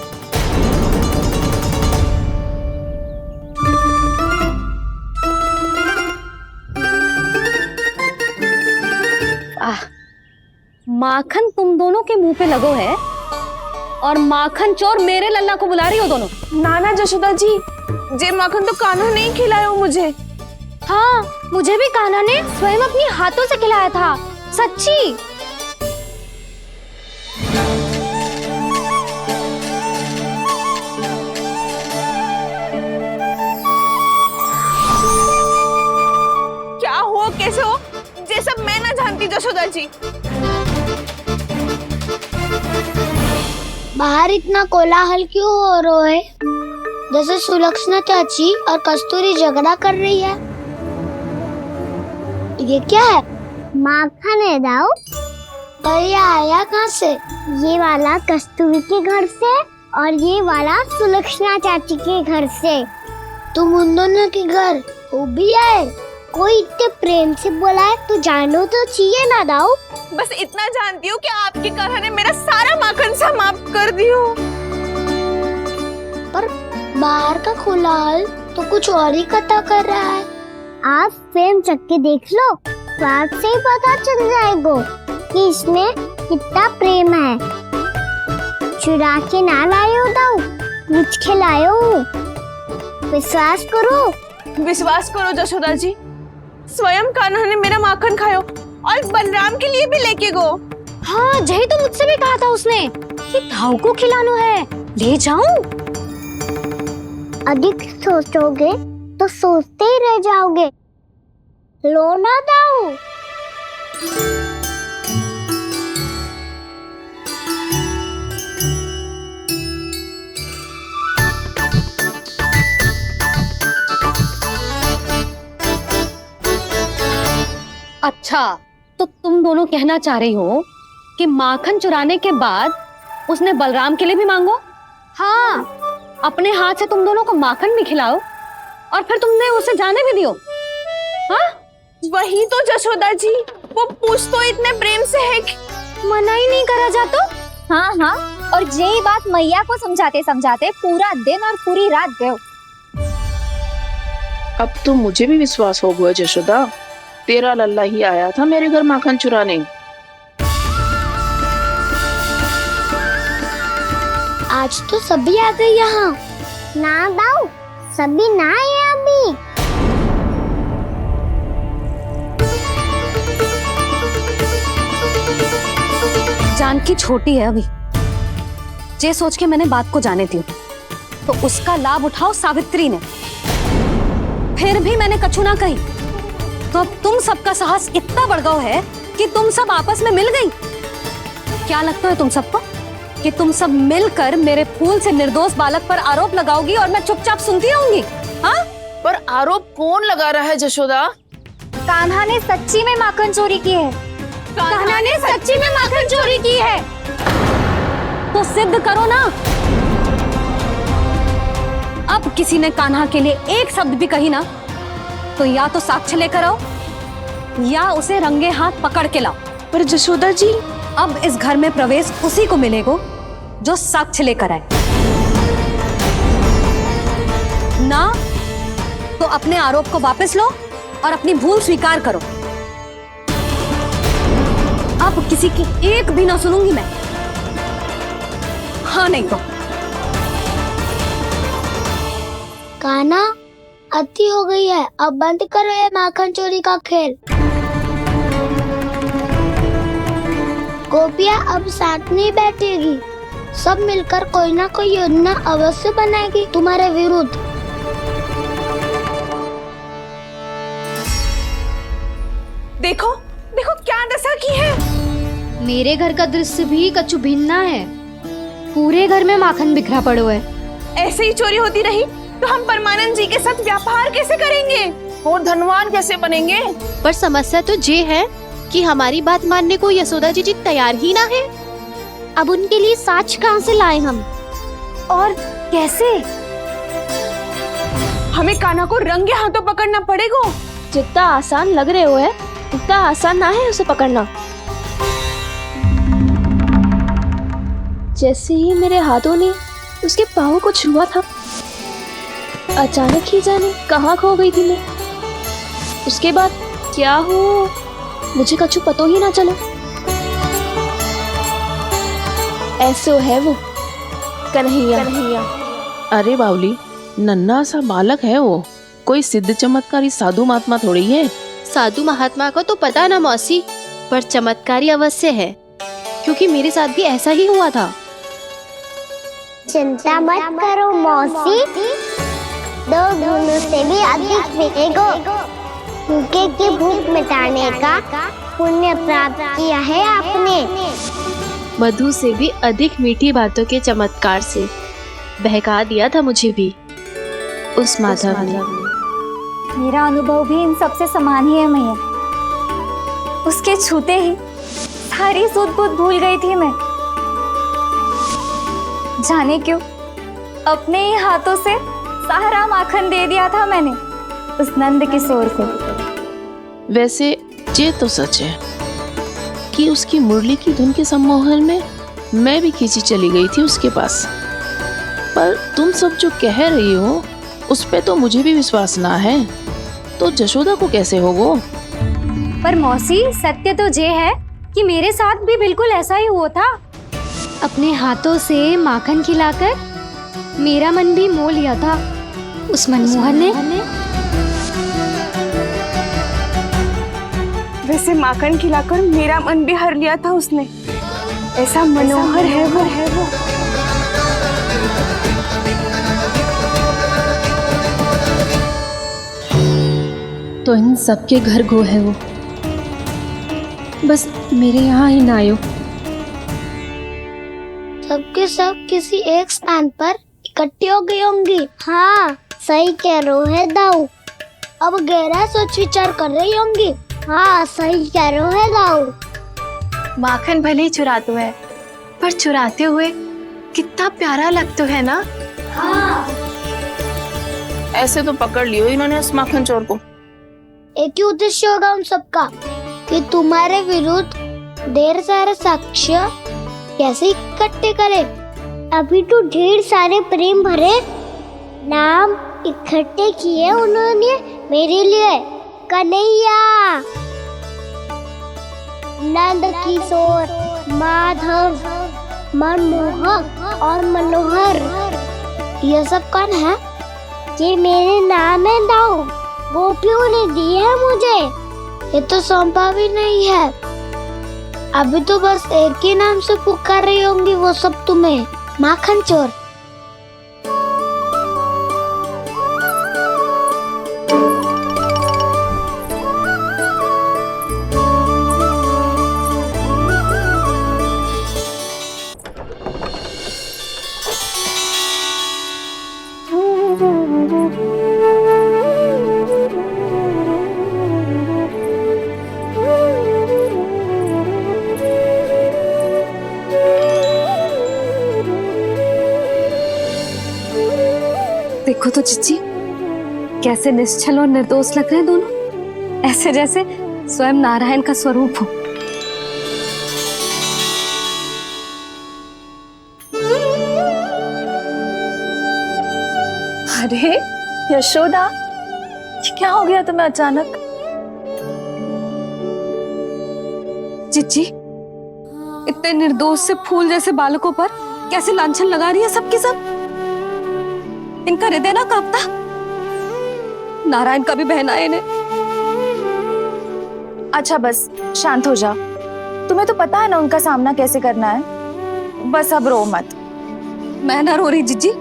माखन तुम दोनों के मुंह पे लगो है, और माखन चोर मेरे लल्ला को बुला रही हो दोनों। नाना जशोदा जी, जे माखन तो कान्हा ने ही खिलाया हो मुझे। हाँ, मुझे भी कान्हा ने स्वयं अपनी हाथों से खिलाया था, सच्ची। क्या हो कैसे हो, ये सब मैं ना जानती जशोदा जी। बाहर इतना कोलाहल क्यों हो रहा है? जैसे सुलक्षणा चाची और कस्तूरी झगड़ा कर रही है। ये क्या है? माखन है दाऊ। और ये आया कहाँ से? ये वाला कस्तूरी के घर से और ये वाला सुलक्षणा चाची के घर से। तुम उन दोनों के घर वो भी आए? कोई इतने प्रेम से बोला है तो जानो तो चाहिए ना दाऊ। बस इतना जानती हूँ कि आपके कान्हा ने मेरा सारा माखन समाप्त कर दियो। पर बाहर का कोलाहल तो कुछ और ही कथा कर रहा है। आप फिल्म चख के देख लो, तो आपसे ही पता चल जाएगा कि इसमें कितना प्रेम है। चुरा के ना लाए हो दाऊ, पूछ के लाए हो। विश्वास करो जशोदा जी, स्वयं कान्हा ने मेरा माखन खायो और बलराम के लिए भी लेके गो। हाँ, जही तो मुझसे भी कहा था उसने कि दाऊ को खिलाना है, ले जाऊं। अधिक सोचोगे तो सोचते ही रह जाओगे। लो ना दाऊ। अच्छा, तो तुम दोनों कहना चाह रही हो कि माखन चुराने के बाद उसने बलराम के लिए भी मांगो? हाँ, अपने हाथ से तुम दोनों को माखन भी खिलाओ और फिर तुमने उसे जाने भी दियो। हाँ? वही तो जशोदा जी, वो पूछ तो इतने प्रेम से है कि मना ही नहीं करा जाता। हाँ, और यही बात मैया को समझाते समझाते पूरा दिन और पूरी रात गयो। अब तो मुझे भी विश्वास हो गया जशोदा, तेरा लल्ला ही आया था मेरे घर माखन चुराने। आज तो सभी आ गए यहाँ। ना दाऊ, सभी ना आए अभी। जानकी छोटी है अभी, ये सोच के मैंने बात को जाने दी, तो उसका लाभ उठाओ सावित्री ने। फिर भी मैंने कछु ना कही, तो अब तुम सबका साहस इतना बढ़ गया है कि तुम सब आपस में मिल गई। क्या लगता है तुम सबको कि तुम सब मिलकर मेरे फूल से निर्दोष बालक पर आरोप लगाओगी और मैं चुपचाप सुनती रहूंगी? हाँ? पर आरोप कौन लगा रहा है जशोदा? कान्हा ने सच्ची में माखन चोरी की है। कान्हा ने सच्ची में माखन चोरी की है। तो सिद्ध करो ना। अब किसी ने कान्हा के लिए एक शब्द भी कही ना, तो या तो साक्ष्य लेकर आओ या उसे रंगे हाथ पकड़ के लाओ। पर जशोदा जी, अब इस घर में प्रवेश उसी को मिलेगा जो साक्ष्य लेकर आए। ना तो अपने आरोप को वापस लो और अपनी भूल स्वीकार करो। अब किसी की एक भी ना सुनूंगी मैं। हाँ नहीं तो कान्हा, अति हो गई है, अब बंद करो ये माखन चोरी का खेल। गोपियाँ अब साथ नहीं बैठेगी, सब मिलकर कोई ना कोई योजना अवश्य बनाएगी तुम्हारे विरुद्ध। देखो देखो क्या दशा की है। मेरे घर का दृश्य भी कछु भिन्न है। पूरे घर में माखन बिखरा पड़ो है। ऐसे ही चोरी होती रही तो हम परमानंद जी के साथ व्यापार कैसे करेंगे और धनवान कैसे बनेंगे? पर समस्या तो ये है कि हमारी बात मानने को यशोदा जी तैयार ही ना है। अब उनके लिए साक्ष्य कहाँ से लाए हम? और कैसे? हमें कान्हा को रंगे हाथों पकड़ना पड़ेगा। जितना आसान लग रहे हो है उतना आसान ना है उसे पकड़ना। जैसे ही मेरे हाथों ने उसके पाँव को छुआ था, अचानक ही जाने कहाँ खो गई थी मैं। उसके बाद क्या हो मुझे कछु पता ही ना चला। ऐसो है वो कन्हैया। अरे बावली, नन्हा सा बालक है वो, कोई सिद्ध चमत्कारी साधु महात्मा थोड़ी है। साधु महात्मा को तो पता ना मौसी, पर चमत्कारी अवश्य है, क्योंकि मेरे साथ भी ऐसा ही हुआ था। चिंता मत करो मौसी, 2 गुणों से भी अधिक मिलेगा। भूखे की भूख मिटाने का पुण्य प्राप्त किया है आपने। मधु से भी अधिक मीठी बातों के चमत्कार से बहका दिया था मुझे भी उस माधव ने। मेरा अनुभव भी इन सबसे समान ही है मैया। उसके छूते ही सारी सुध बुध भूल गई थी मैं। जाने क्यों अपने ही हाथों से सारा माखन दे दिया था मैंने उस नंद किशोर को। वैसे ये तो सच है कि उसकी मुरली की धुन के सम्मोहन में मैं भी खींची चली गई थी उसके पास। पर तुम सब जो कह रही हो उस पे तो मुझे भी विश्वास ना है, तो जशोदा को कैसे होगो? पर मौसी, सत्य तो ये है कि मेरे साथ भी बिल्कुल ऐसा ही हुआ था। अपने हाथों से माखन खिलाकर मेरा मन भी मोह लिया था उस मनमोहन ने। वैसे माखन खिलाकर मेरा मन भी हर लिया था उसने। ऐसा मनोहर है वो। तो इन सबके घर गो है वो, बस मेरे यहाँ ही ना आयो। सबके सब किसी एक स्थान पर इकट्ठी हो गई होंगी। हाँ सही कह रहे है दाऊ। अब गहरा सोच विचार कर रही होंगी। हाँ सही कह रहे है दाऊ। माखन भले ही चुराते है, पर चुराते हुए कितना प्यारा लगता है ना। हाँ ऐसे तो पकड़ लियो इन्होंने उस माखन चोर को। एक ही उद्देश्य होगा उन सबका कि तुम्हारे विरुद्ध ढेर सारे साक्ष्य कैसे इकट्ठे करे। अभी तो ढेर सारे प्रेम भरे नाम इकट्ठे किए उन्होंने मेरे लिए। कन्हैया, नंद किशोर, माधव, मनमोहक और मनोहर, ये सब कौन है? ये मेरे नाम है दाऊ। गोपियों ने दी है मुझे, ये तो सौंपा भी नहीं है। अभी तो बस एक ही नाम से पुकार रही होंगी वो सब तुम्हें, माखन चोर। देखो तो चिच्ची, कैसे निश्चल और निर्दोष लग रहे हैं दोनों, ऐसे जैसे स्वयं नारायण का स्वरूप हो। अरे यशोदा, ये क्या हो गया तुम्हें अचानक? चिच्ची, इतने निर्दोष से फूल जैसे बालकों पर कैसे लांछन लगा रही है सबके सब। इनका हृदय ना कांपता? नारायण का भी बहना है इन्हें। अच्छा बस शांत हो जाओ, तुम्हें तो पता है ना उनका सामना कैसे करना है। बस अब रो मत। मैं ना रो रही जिज्जी,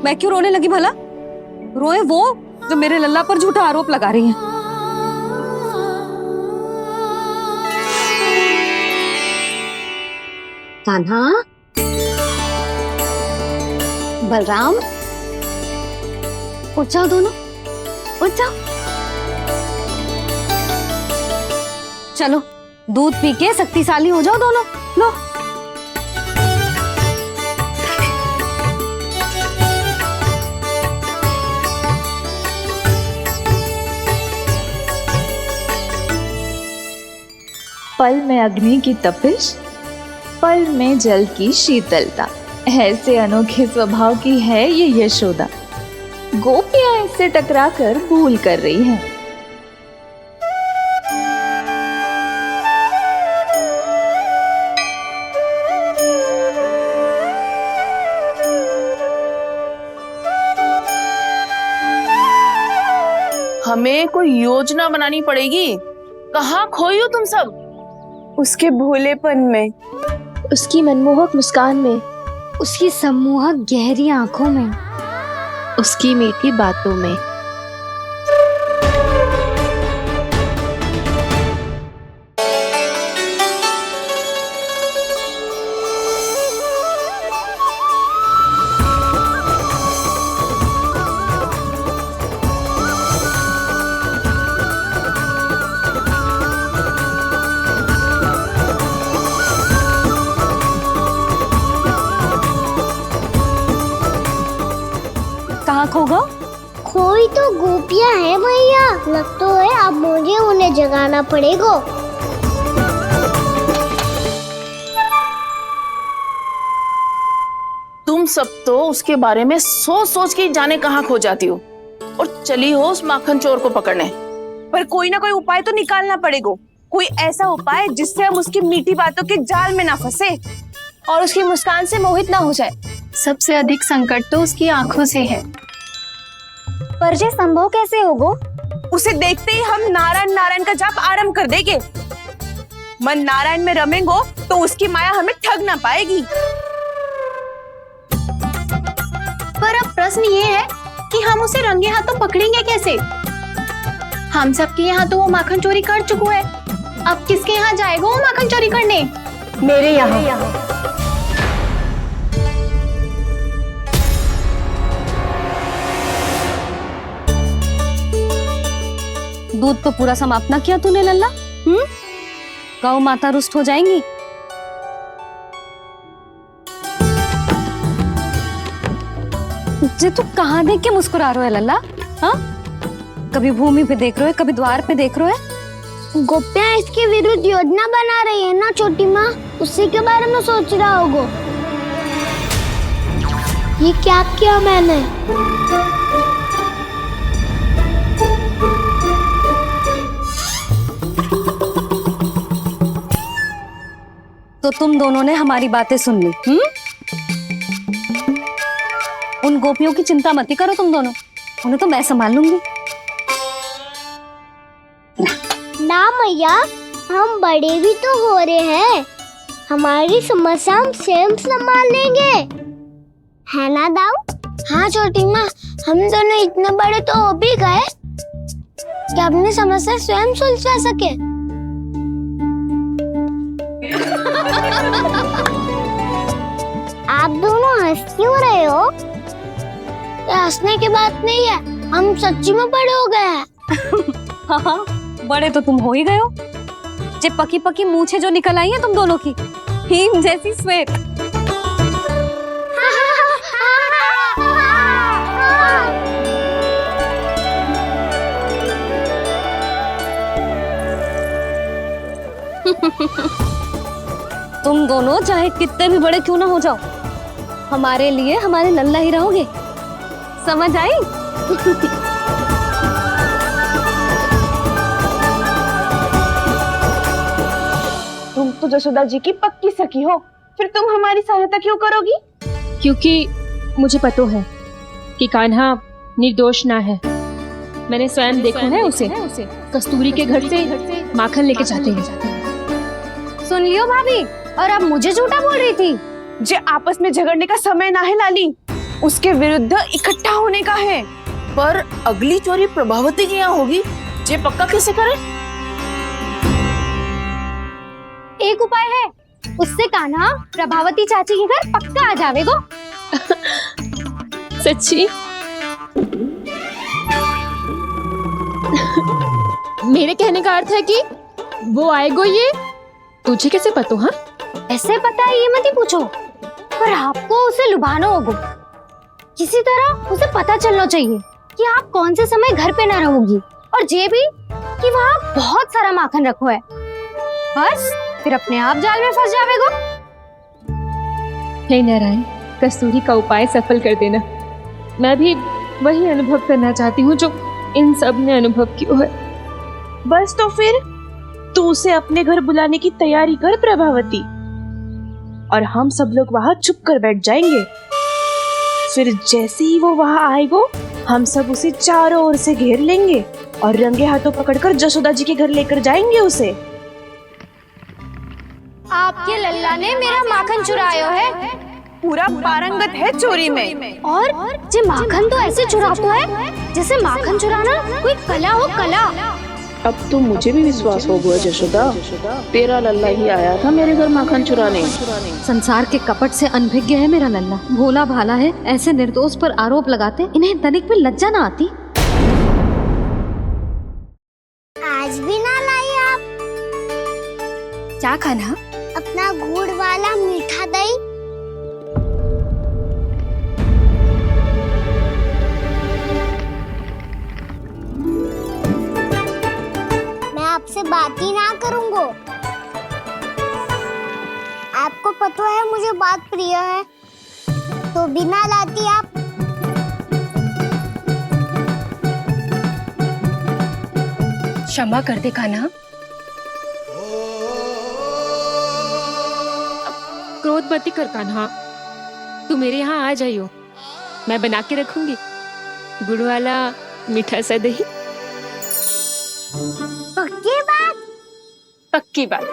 मैं क्यों रोने लगी भला? रोए वो जो मेरे लल्ला पर झूठा आरोप लगा रही हैं। कान्हा, बलराम, उठ जाओ दोनों, उठ जाओ। चलो दूध पी के शक्तिशाली हो जाओ दोनों। लो पल में अग्नि की तपिश, पल में जल की शीतलता, ऐसे अनोखे स्वभाव की है ये यशोदा। गोपियां इससे टकराकर भूल कर रही हैं। हमें कोई योजना बनानी पड़ेगी। कहाँ खोई हो तुम सब? उसके भोलेपन में, उसकी मनमोहक मुस्कान में, उसकी सम्मोहक गहरी आंखों में, उसकी मीठी बातों में। कहाँ खो गो? कोई तो गोपियां हैं भैया, लगता है अब मुझे उन्हें जगाना पड़ेगा। तुम सब तो उसके बारे में सोच सोच के जाने कहाँ खो जाती हो और चली हो उस माखन चोर को पकड़ने। पर कोई ना कोई उपाय तो निकालना पड़ेगा। कोई ऐसा उपाय जिससे हम उसकी मीठी बातों के जाल में ना फंसे और उसकी मुस्कान से मोहित ना हो जाए। सबसे अधिक संकट तो उसकी आंखों से है। पर ये संभव कैसे होगो? उसे देखते ही हम नारायण नारायण का जाप आरंभ कर देंगे। मन नारायण में रमेंगो तो उसकी माया हमें ठग ना पाएगी। पर अब प्रश्न ये है कि हम उसे रंगे हाथों पकड़ेंगे कैसे? हम सबके यहाँ तो वो माखन चोरी कर चुका है। अब किसके यहाँ जाएगा वो माखन चोरी करने? मेरे यहाँ। दूध तो पूरा समाप्त ना किया तूने लल्ला। गौ माता रुष्ट हो जाएंगी। जे तू कहाँ देख के मुस्कुरा रहे है लल्ला? हाँ, कभी भूमि पे देख रहे हो, कभी द्वार पे देख रहे हो। गोपियां इसके विरुद्ध योजना बना रही है ना छोटी माँ, उसी के बारे में सोच रहा होगा। ये क्या किया मैंने? तो तुम दोनों ने हमारी बातें सुन ली। उन गोपियों की चिंता मत करो तुम दोनों, उन्हें तो मैं संभाल लूंगी। ना मैया, हम बड़े भी तो हो रहे हैं, हमारी समस्या हम स्वयं संभाल लेंगे, है ना दाऊ? हाँ छोटी माँ, हम दोनों इतने बड़े तो हो भी गए कि अपनी समस्या स्वयं सुलझा सके। आप दोनों हंस क्यों रहे हो? ये हंसने की बात नहीं है, हम सच्ची में बड़े हो गए हैं। हाँ, बड़े तो तुम हो ही गए हो। जे पकी पकी मूछें जो निकल आई हैं तुम दोनों की, हिम जैसी श्वेत। तुम दोनों चाहे कितने भी बड़े क्यों ना हो जाओ, हमारे लिए हमारे लल्ला ही रहोगे, समझ आई? तुम तो जसोदा जी की पक्की सखी हो, फिर तुम हमारी सहायता क्यों करोगी? क्योंकि मुझे पता है कि कान्हा निर्दोष ना है। मैंने स्वयं देखा है उसे कस्तूरी के घर से माखन लेके जाते हैं। सुन लियो भाभी, और अब मुझे झूठा बोल रही थी। जे आपस में झगड़ने का समय ना है लाली, उसके विरुद्ध इकट्ठा होने का है। पर अगली चोरी प्रभावती की यहाँ होगी, जे पक्का कैसे करे? एक उपाय है, उससे कान्हा प्रभावती चाची के घर पक्का आ जावेगो। सच्ची? मेरे कहने का अर्थ है कि वो आएगो, ये तुझे कैसे पता? हाँ, ऐसे पता है ये मत ही पूछो, पर आपको उसे लुभाना होगा। किसी तरह उसे पता चलना चाहिए कि आप कौन से समय घर पे ना रहोगी, और ये भी कि वहाँ बहुत सारा माखन रखो है। बस फिर अपने आप जाल में फंस जावेगो। हे नारायण, कस्तूरी का उपाय सफल कर देना। मैं भी वही अनुभव करना चाहती हूँ जो इन सब ने अनुभव किया है। बस तो फिर तू उसे अपने घर बुलाने की तैयारी कर प्रभावती, और हम सब लोग वहां चुप कर बैठ जाएंगे। फिर जैसे ही वो वहां आएगा, हम सब उसे चारों ओर से घेर लेंगे और रंगे हाथों पकड़कर जशोदा जी के घर लेकर जाएंगे उसे। आपके लल्ला ने मेरा माखन चुरायो है। पूरा पारंगत है चोरी में। और जे माखन तो ऐसे चुरातो है जैसे माखन चुराना कोई कला हो, कला। अब तो मुझे भी विश्वास हो गया जशोदा, तेरा लल्ला ही आया था मेरे घर माखन चुराने। संसार के कपट से अनभिज्ञ है मेरा लल्ला, भोला भाला है। ऐसे निर्दोष पर आरोप लगाते इन्हें तनिक भी लज्जा ना आती। आज भी ना लाई आप क्या खाना? अपना गुड़ वाला मीठा दही। मैं आपसे बात ही ना करूंगा। आपको पता है मुझे बात प्रिय है, तो बिना लाती आप। क्षमा कर दे कान्हा। क्रोध मत कर कान्हा, तू मेरे यहाँ आ जाइयो, मैं बना के रखूंगी गुड़ वाला मीठा सा दही। पक्की बात? पक्की बात।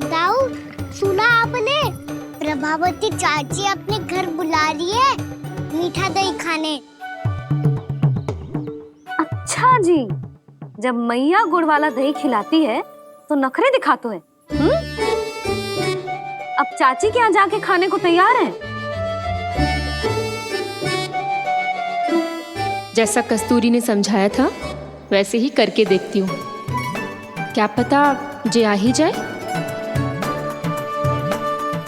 दाऊ, सुना आपने? प्रभावती चाची अपने घर बुला रही है मीठा दही खाने। अच्छा जी, जब मैया गुड़ वाला दही खिलाती है तो नखरे दिखाते हैं। अब चाची के यहाँ जाके खाने को तैयार है। जैसा कस्तूरी ने समझाया था वैसे ही करके देखती हूँ, क्या पता जे आ ही जाए।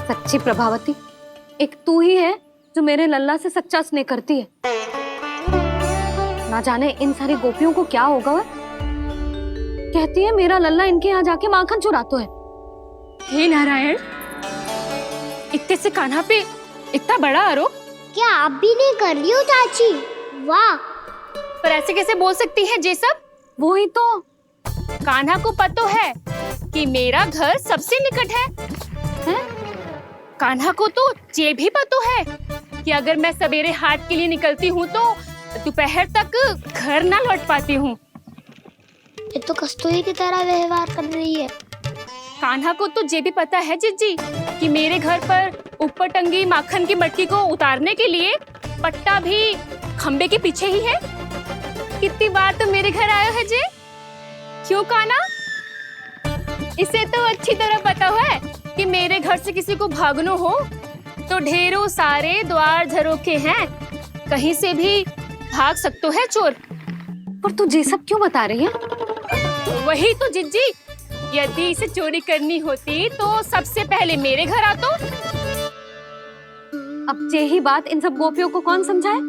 सच्ची प्रभावती, एक तू ही है जो मेरे लल्ला से सच्चा स्नेह करती है। ना जाने इन सारी गोपियों को क्या होगा। वह कहती है मेरा लल्ला इनके यहाँ जाके माखन चुराता है। हे नारायण, इतने से कान्हा पे इतना बड़ा आरोप। क्या आप भी नहीं कर रही हो चाची? वाह, पर ऐसे कैसे बोल सकती है जे सब? वो ही तो, कान्हा को पता है कि मेरा घर सबसे निकट है? कान्हा को तो ये भी पता है कि अगर मैं सवेरे हाट के लिए निकलती हूँ तो दोपहर तक घर ना लौट पाती हूँ। ये तो कस्तूरी की तरह व्यवहार कर रही है। कान्हा को तो ये भी पता है जिज्जी कि मेरे घर पर ऊपर टंगी माखन की मटकी को उतारने के लिए पट्टा भी खंबे के पीछे ही है। कितनी बार तो मेरे घर आयो है जे। क्यों कान्हा? इसे तो अच्छी तरह पता है कि मेरे घर से किसी को भागना हो तो ढेरों सारे द्वार झरोखे हैं, कहीं से भी भाग सकते है चोर। पर तू ये सब क्यों बता रही है? वही तो जिज्जी, यदि इसे चोरी करनी होती तो सबसे पहले मेरे घर आतो। अब यही बात इन सब गोपियों को कौन समझाए?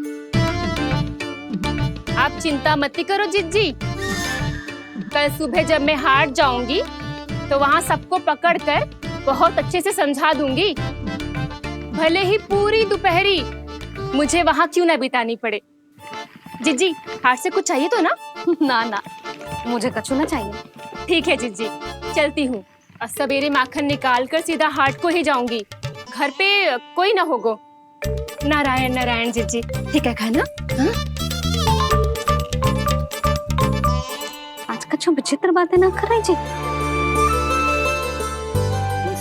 आप चिंता मत करो जिज्जी, कल सुबह जब मैं हाट जाऊंगी तो वहाँ सबको पकड़कर बहुत अच्छे से समझा दूंगी। भले ही पूरी दोपहरी मुझे वहाँ क्यों ना बितानी पड़े। जिज्जी, हाट से कुछ चाहिए तो ना? ना ना, मुझे कछु ना चाहिए। ठीक है जिज्जी, चलती हूँ। और सवेरे माखन निकाल कर सीधा हाट को ही जाऊंगी, घर पे कोई ना होगो। नारायण नारायण जिज्जी, ठीक है खाना? हाँ? आज कछु विचित्र बातें ना कर रही जी।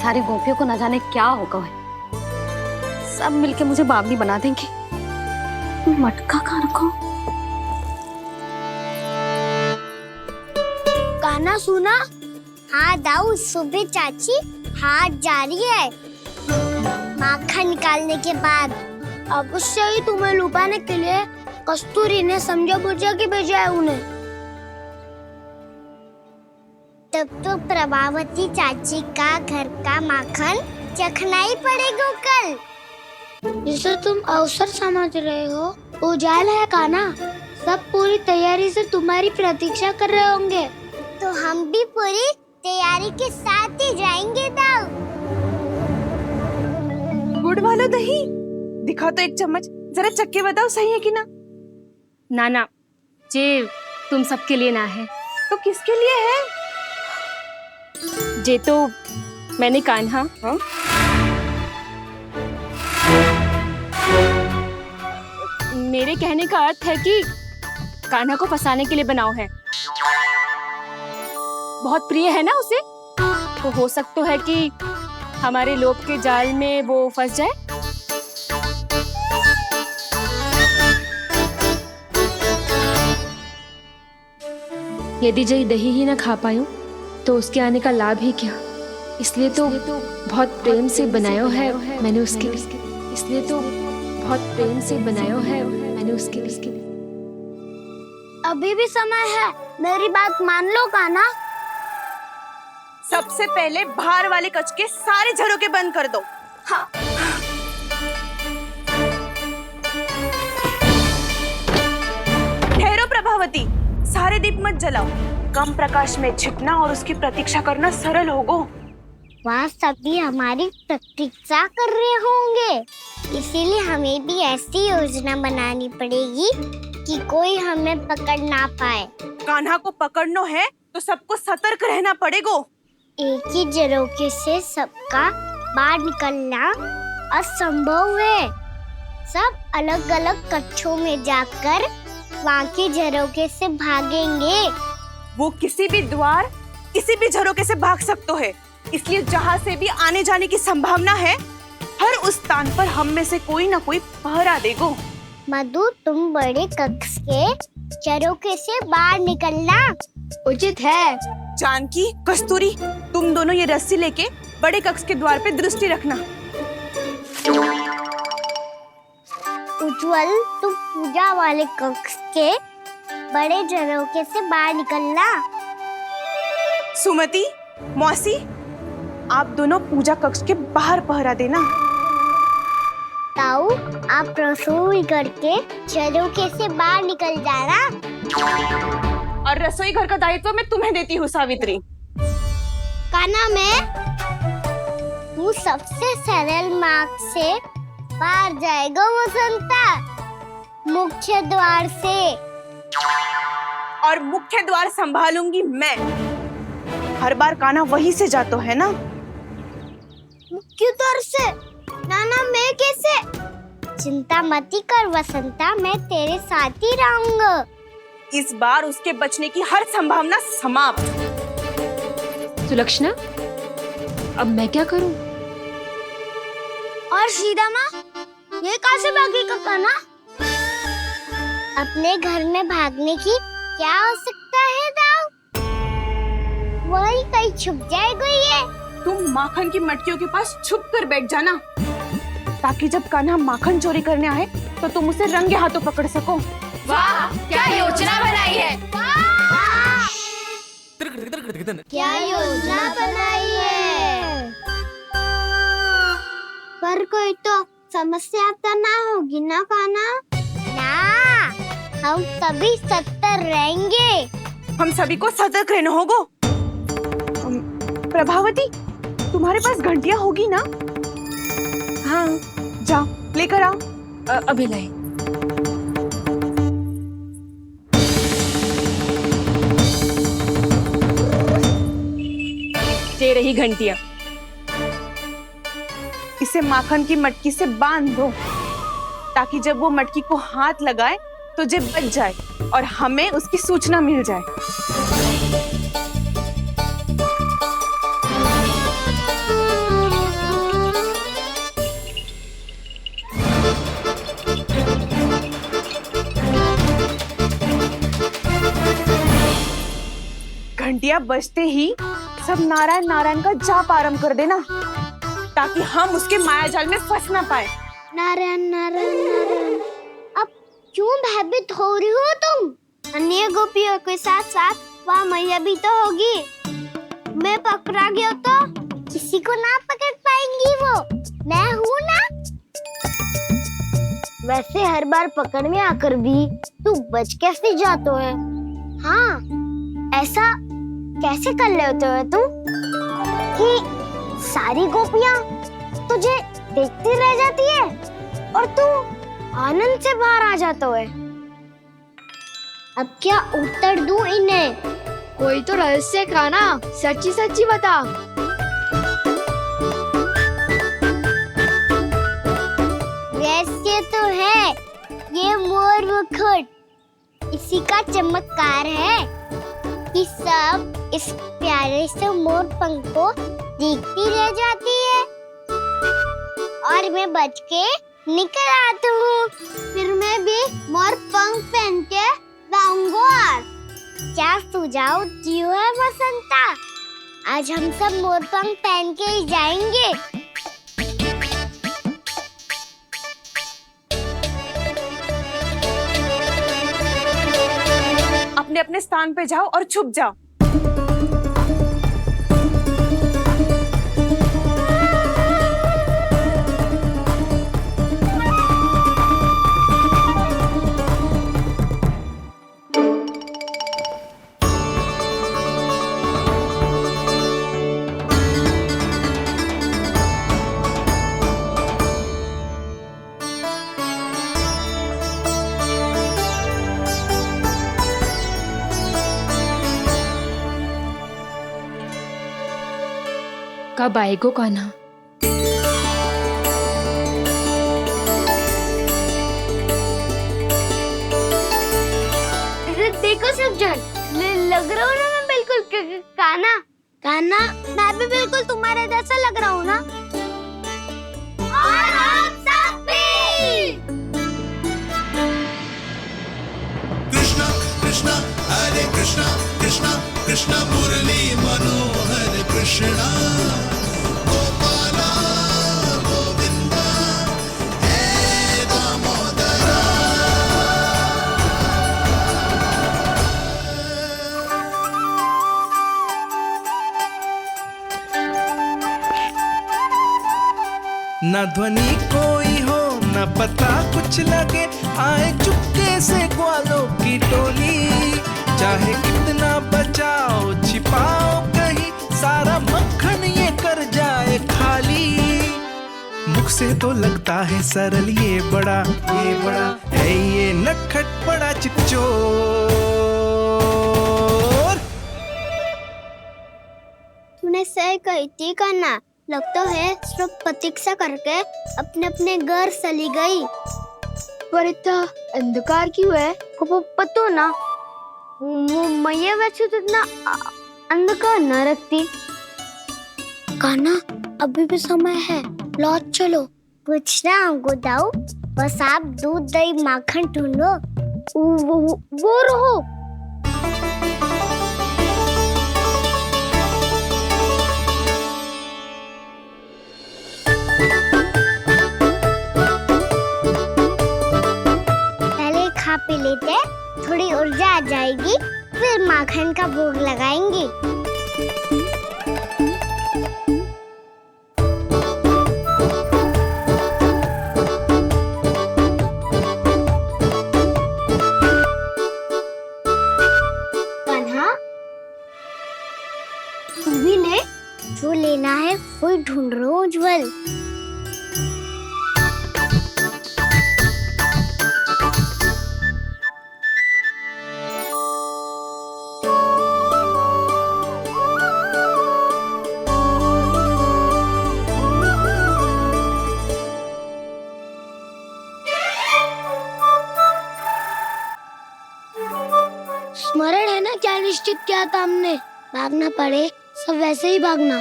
सारी गोपियों को न जाने क्या होगा है। सब मिलके मुझे बावली बना देंगे। मटका कहाँ रखो? गाना सुना? हाँ दाऊ, सुबह चाची हाट जा रही है माखन निकालने के बाद। अवश्य ही तुम्हें लुभाने के लिए कस्तूरी ने समझा बुझा के भेजा है उन्हें। तब तो प्रभावती चाची का घर का माखन चखना ही पड़ेगा कल। जिसे तुम अवसर समझ रहे हो, उजाला है कान्हा। सब पूरी तैयारी से तुम्हारी प्रतीक्षा कर रहे होंगे। तो हम भी पूरी तैयारी के साथ ही जाएंगे दाऊ। गुड़ वाला दही दिखाओ तो एक चम्मच, जरा चक्के बताओ सही है कि ना। ना ना, जे तुम सबके लिए ना है। तो किसके लिए है? जे तो मैंने कान्हा मेरे कहने का अर्थ है कि कान्हा को फंसाने के लिए बनाओ है। बहुत प्रिय है ना उसे, तो हो सकता है कि हमारे लोभ के जाल में वो फंस जाए। यदि जय दही ही ना खा पायूं तो उसके आने का लाभ ही क्या। इसलिए तो बहुत प्रेम से बनाया है मैंने उसके लिए। इसलिए तो बहुत प्रेम से बनाया है मैंने उसके लिए। अभी भी समय है, मेरी बात मान लो कान्हा। सबसे पहले बाहर वाले कच के सारे झरोके बंद कर दो। हाँ। ठहरो प्रभावती, सारे दीप मत जलाओ। कम प्रकाश में छिपना और उसकी प्रतीक्षा करना सरल होगा। वहाँ सभी हमारी प्रतीक्षा कर रहे होंगे, इसीलिए हमें भी ऐसी योजना बनानी पड़ेगी कि कोई हमें पकड़ ना पाए। कान्हा को पकड़ना है तो सबको सतर्क रहना पड़ेगा। एक ही झरोखे से सबका बाहर निकलना असंभव है। सब अलग अलग कक्षों में जाकर वहाँ के झरोखे से भागेंगे। वो किसी भी द्वार, किसी भी झरोखे से भाग सकते है, इसलिए जहाँ से भी आने जाने की संभावना है, हर उस स्थान पर हम में से कोई ना कोई पहरा देगो। मधु, तुम बड़े कक्ष के झरोखे से बाहर निकलना उचित है। जानकी, कस्तूरी, तुम दोनों ये रस्सी लेके बड़े कक्ष के द्वार पे दृष्टि रखना। उज्जवल, तुम पूजा वाले कक्ष के बड़े झरोखे से बाहर निकलना। सुमति, मौसी, आप दोनों पूजा कक्ष के बाहर पहरा देना। ताऊ, आप रसोई करके झरोखे से बाहर निकल जाना। और रसोई घर का दायित्व मैं तुम्हें देती हूँ सावित्री। कान्हा, तू सबसे सरल मार्ग से बाहर जाएगा वसंता, मुख्य द्वार से। और मुख्य द्वार संभालूंगी मैं। हर बार कान्हा वहीं से जाता है ना। मुख्य द्वार से? नाना, मैं कैसे? चिंता मत कर वसंता, मैं तेरे साथ ही रहूंगा। इस बार उसके बचने की हर संभावना समाप्त। सुलक्षणा, अब मैं क्या करूं? और सीधा माँ, ये कहाँ से भागेगा कान्हा? अपने घर में भागने की क्या हो सकता है दाऊ? वही कहीं छुप जाएगा ये। तुम माखन की मटकियों के पास छुप कर बैठ जाना, ताकि जब कान्हा माखन चोरी करने आए तो तुम उसे रंगे हाथों पकड़ सको। वाह, क्या योजना बनाई है! क्या योजना बनाई है! पर कोई तो समस्या तो ना होगी ना कान्हा? ना, हम सभी सतर्क रहेंगे। हम सभी को सतर्क रहना होगा। प्रभावती, तुम्हारे पास घंटियां होगी ना? हाँ, जाओ लेकर आओ। अभी लाई। ये रही घंटियां। इसे माखन की मटकी से बांध दो, ताकि जब वो मटकी को हाथ लगाए तो जे बच जाए और हमें उसकी सूचना मिल जाए। घंटियां बजते ही सब नारायण नारायण का जाप आरंभ कर देना, ताकि हम उसके मायाजाल में फंस ना पाए। नारायण नारायण नारायण। अब क्यों भयभीत हो रही हो तुम? अन्य गोपियों के साथ साथ वहाँ मैया भी तो होगी। मैं पकड़ा गया तो किसी को ना पकड़ पाएंगी वो, मैं हूँ ना। वैसे हर बार पकड़ में आकर भी तू बच कैसे जाता है? हाँ, ऐसा कैसे कर लेते हो तुम कि सारी गोपियां तुझे देखती रह जाती है और तू आनंद से बाहर आ जाता है? अब क्या उत्तर दूं इन्हें? कोई तो रहस्य का ना, सच्ची सच्ची बता। वैसे तो है, ये मोर मुकुट इसी का चमत्कार है कि सब इस प्यारे से मोर पंख को देखती रह जाती है और मैं बच के निकल आता हूँ। फिर मैं भी मोर पंख पहन के गाऊंगा। क्या सुझाव दियो है बसंता? आज हम सब मोर पंख पहन के ही जाएंगे। अपने अपने स्थान पे जाओ और छुप जाओ। कब आएगो कान्हा? देखो सब जन, लग रहा हूँ ना मैं बिल्कुल कान्हा। कान्हा, मैं भी बिल्कुल तुम्हारे जैसा लग रहा हूँ ना? और हम सब भी। कृष्णा कृष्णा हरे कृष्णा कृष्णा कृष्णा मुरली मनोहर कृष्णा गोपाला गोविंदा हे दामोदरा। न ध्वनि कोई हो न पता कुछ लगे, आए चुपके से ग्वालों की टोली। चाहे कितना बचाओ छिपाओ कहीं, सारा मक्खन ये कर जाए खाली। मुख से तो लगता है सरल, ये बड़ा है ये नटखट बड़ा चिकचोर। तूने सही कही थी कान्हा। लगता है सब प्रतीक्षा करके अपने अपने घर चली गई। पर इतना अंधकार क्यों है? पतो ना, मैया वैसे तो इतना अंधकार न रखती। कान्हा, अभी भी समय है, लौट चलो। कुछ ना हमको दाऊ, बस आप दूध दही माखन ढूंढो। वो रहो। खा पी लेते, थोड़ी ऊर्जा आ जाएगी, फिर माखन का भोग लगाएंगे। कान्हा, तू भी ले, जो लेना है वही ढूंढ रहा हूँ उज्जवल। स्मरण है ना क्या निश्चित किया था हमने? भागना पड़े सब वैसे ही भागना।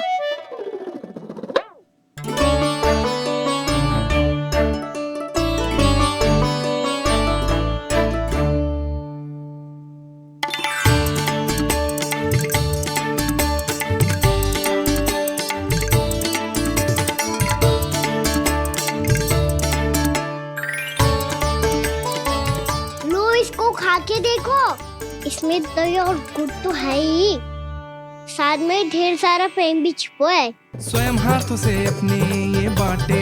लो, इसको खा के देखो, इसमें दही और गुड़ तो है ही, साथ में ढेर सारा प्रेम भी छुपा है। स्वयं हाथों से अपने ये बांटे,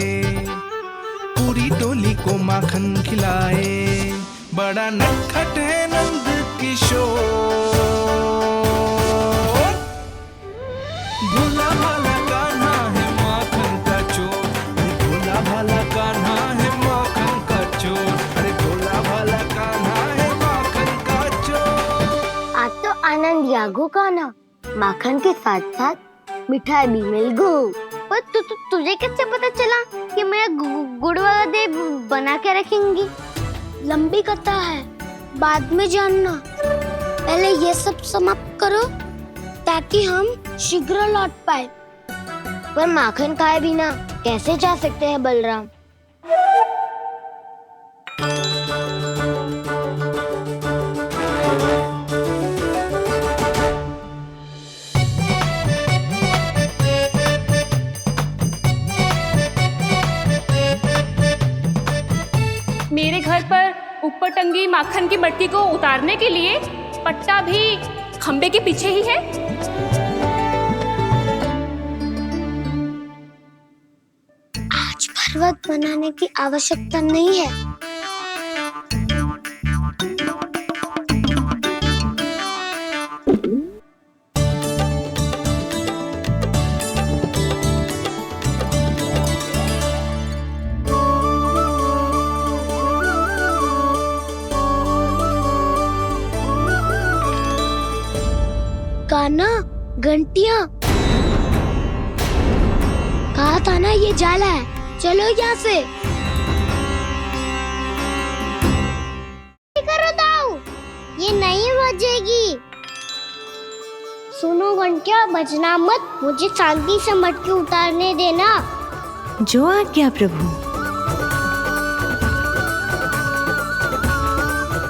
पूरी टोली को माखन खिलाए। बड़ा नटखट है नंद किशोर। गो कान्हा, माखन के साथ साथ मिठाई भी मिल गो। पर तुझे कैसे पता चला कि मैं गुड़ वाला देव बना के रखेंगी? लंबी कथा है, बाद में जानना। पहले ये सब समाप्त करो ताकि हम शीघ्र लौट पाए। पर माखन खाए बिना कैसे जा सकते हैं बलराम? मेरे घर पर ऊपर टंगी माखन की मटकी को उतारने के लिए पट्टा भी खंबे के पीछे ही है। आज पर्वत बनाने की आवश्यकता नहीं है। कान्हा, घंटियां, कहा था ना ये जाला है, चलो यहाँ से। करो दाऊ, ये नहीं बजेगी। सुनो घंटिया, बजना मत, मुझे शांति से मटकी उतारने देना। जो आज्ञा प्रभु।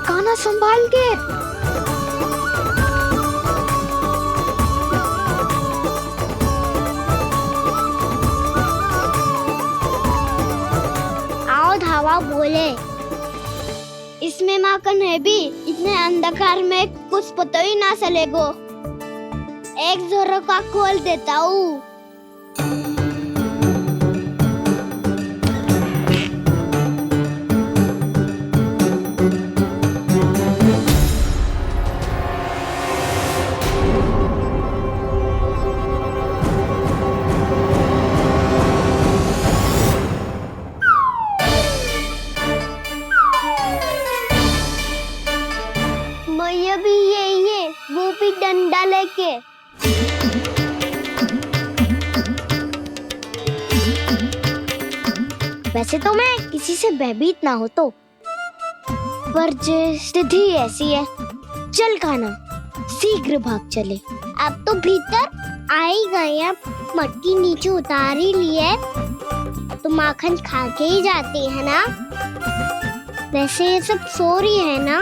कान्हा संभाल के। धावा बोले, इसमें माखन है भी, इतने अंधकार में कुछ पता ही ना चलेगो। एक जोरों का खोल देता हूँ। वो भी डंडा लेके। वैसे तो मैं किसी से भयभीत ना हो तो, पर स्थिति ऐसी है। चल कान्हा, शीघ्र भाग चले। अब तो भीतर आ ही गए हैं, मटकी नीचे उतार ही लिए तो माखन खा के ही जाते हैं ना। वैसे ये सब सो रही है ना।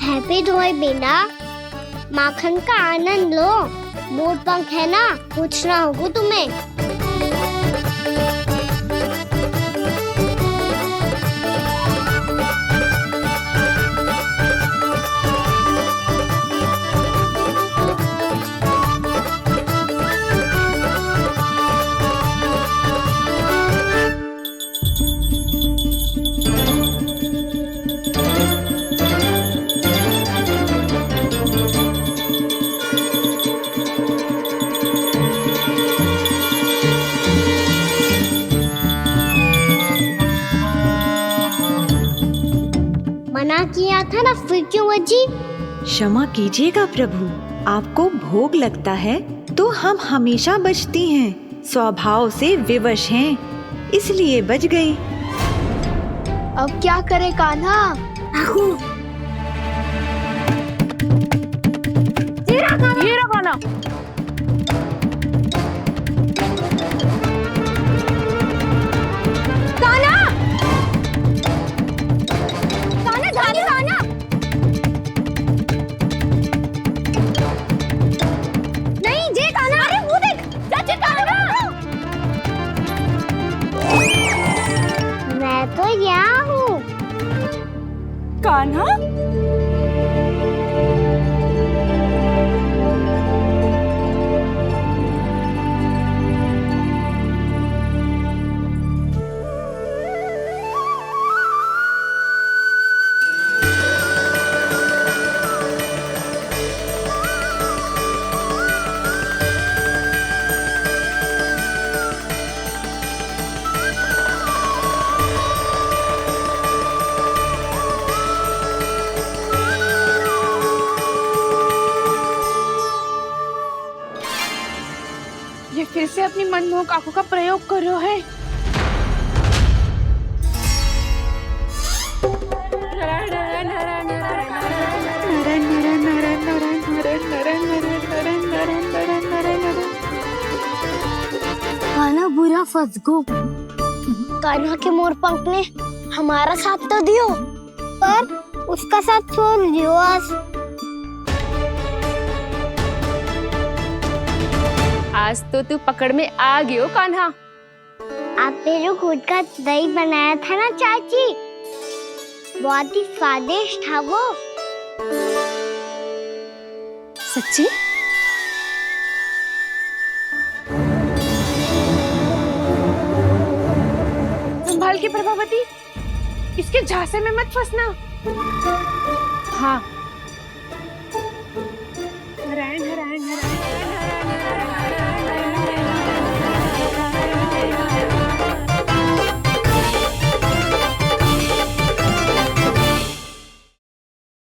हैप्पी धोए बिना माखन का आनंद लो। मोर पंख है ना, पूछना होगा तुम्हें। मना किया था ना, फिर क्यों बजी? क्षमा कीजिएगा प्रभु, आपको भोग लगता है तो हम हमेशा बजती हैं, स्वभाव से विवश हैं, इसलिए बज गई। अब क्या करे कान्हा? ये रहा कान्हा। मैं तो यहाँ हूँ। कान्हा, अपनी मनमोहक आंखों का प्रयोग कर रहे हो है? कान्हा बुरा फंस गो। कान्हा के मोर पंख ने हमारा साथ तो दियो, पर उसका साथ छोड़ दियो आज। आज तो तू पकड़ में आ गयो कान्हा। आपने जो खुद का दही बनाया था ना चाची, बहुत ही स्वादिष्ट था वो। सच्ची? संभाल के प्रभावती, इसके झांसे में मत फंसना। हाँ,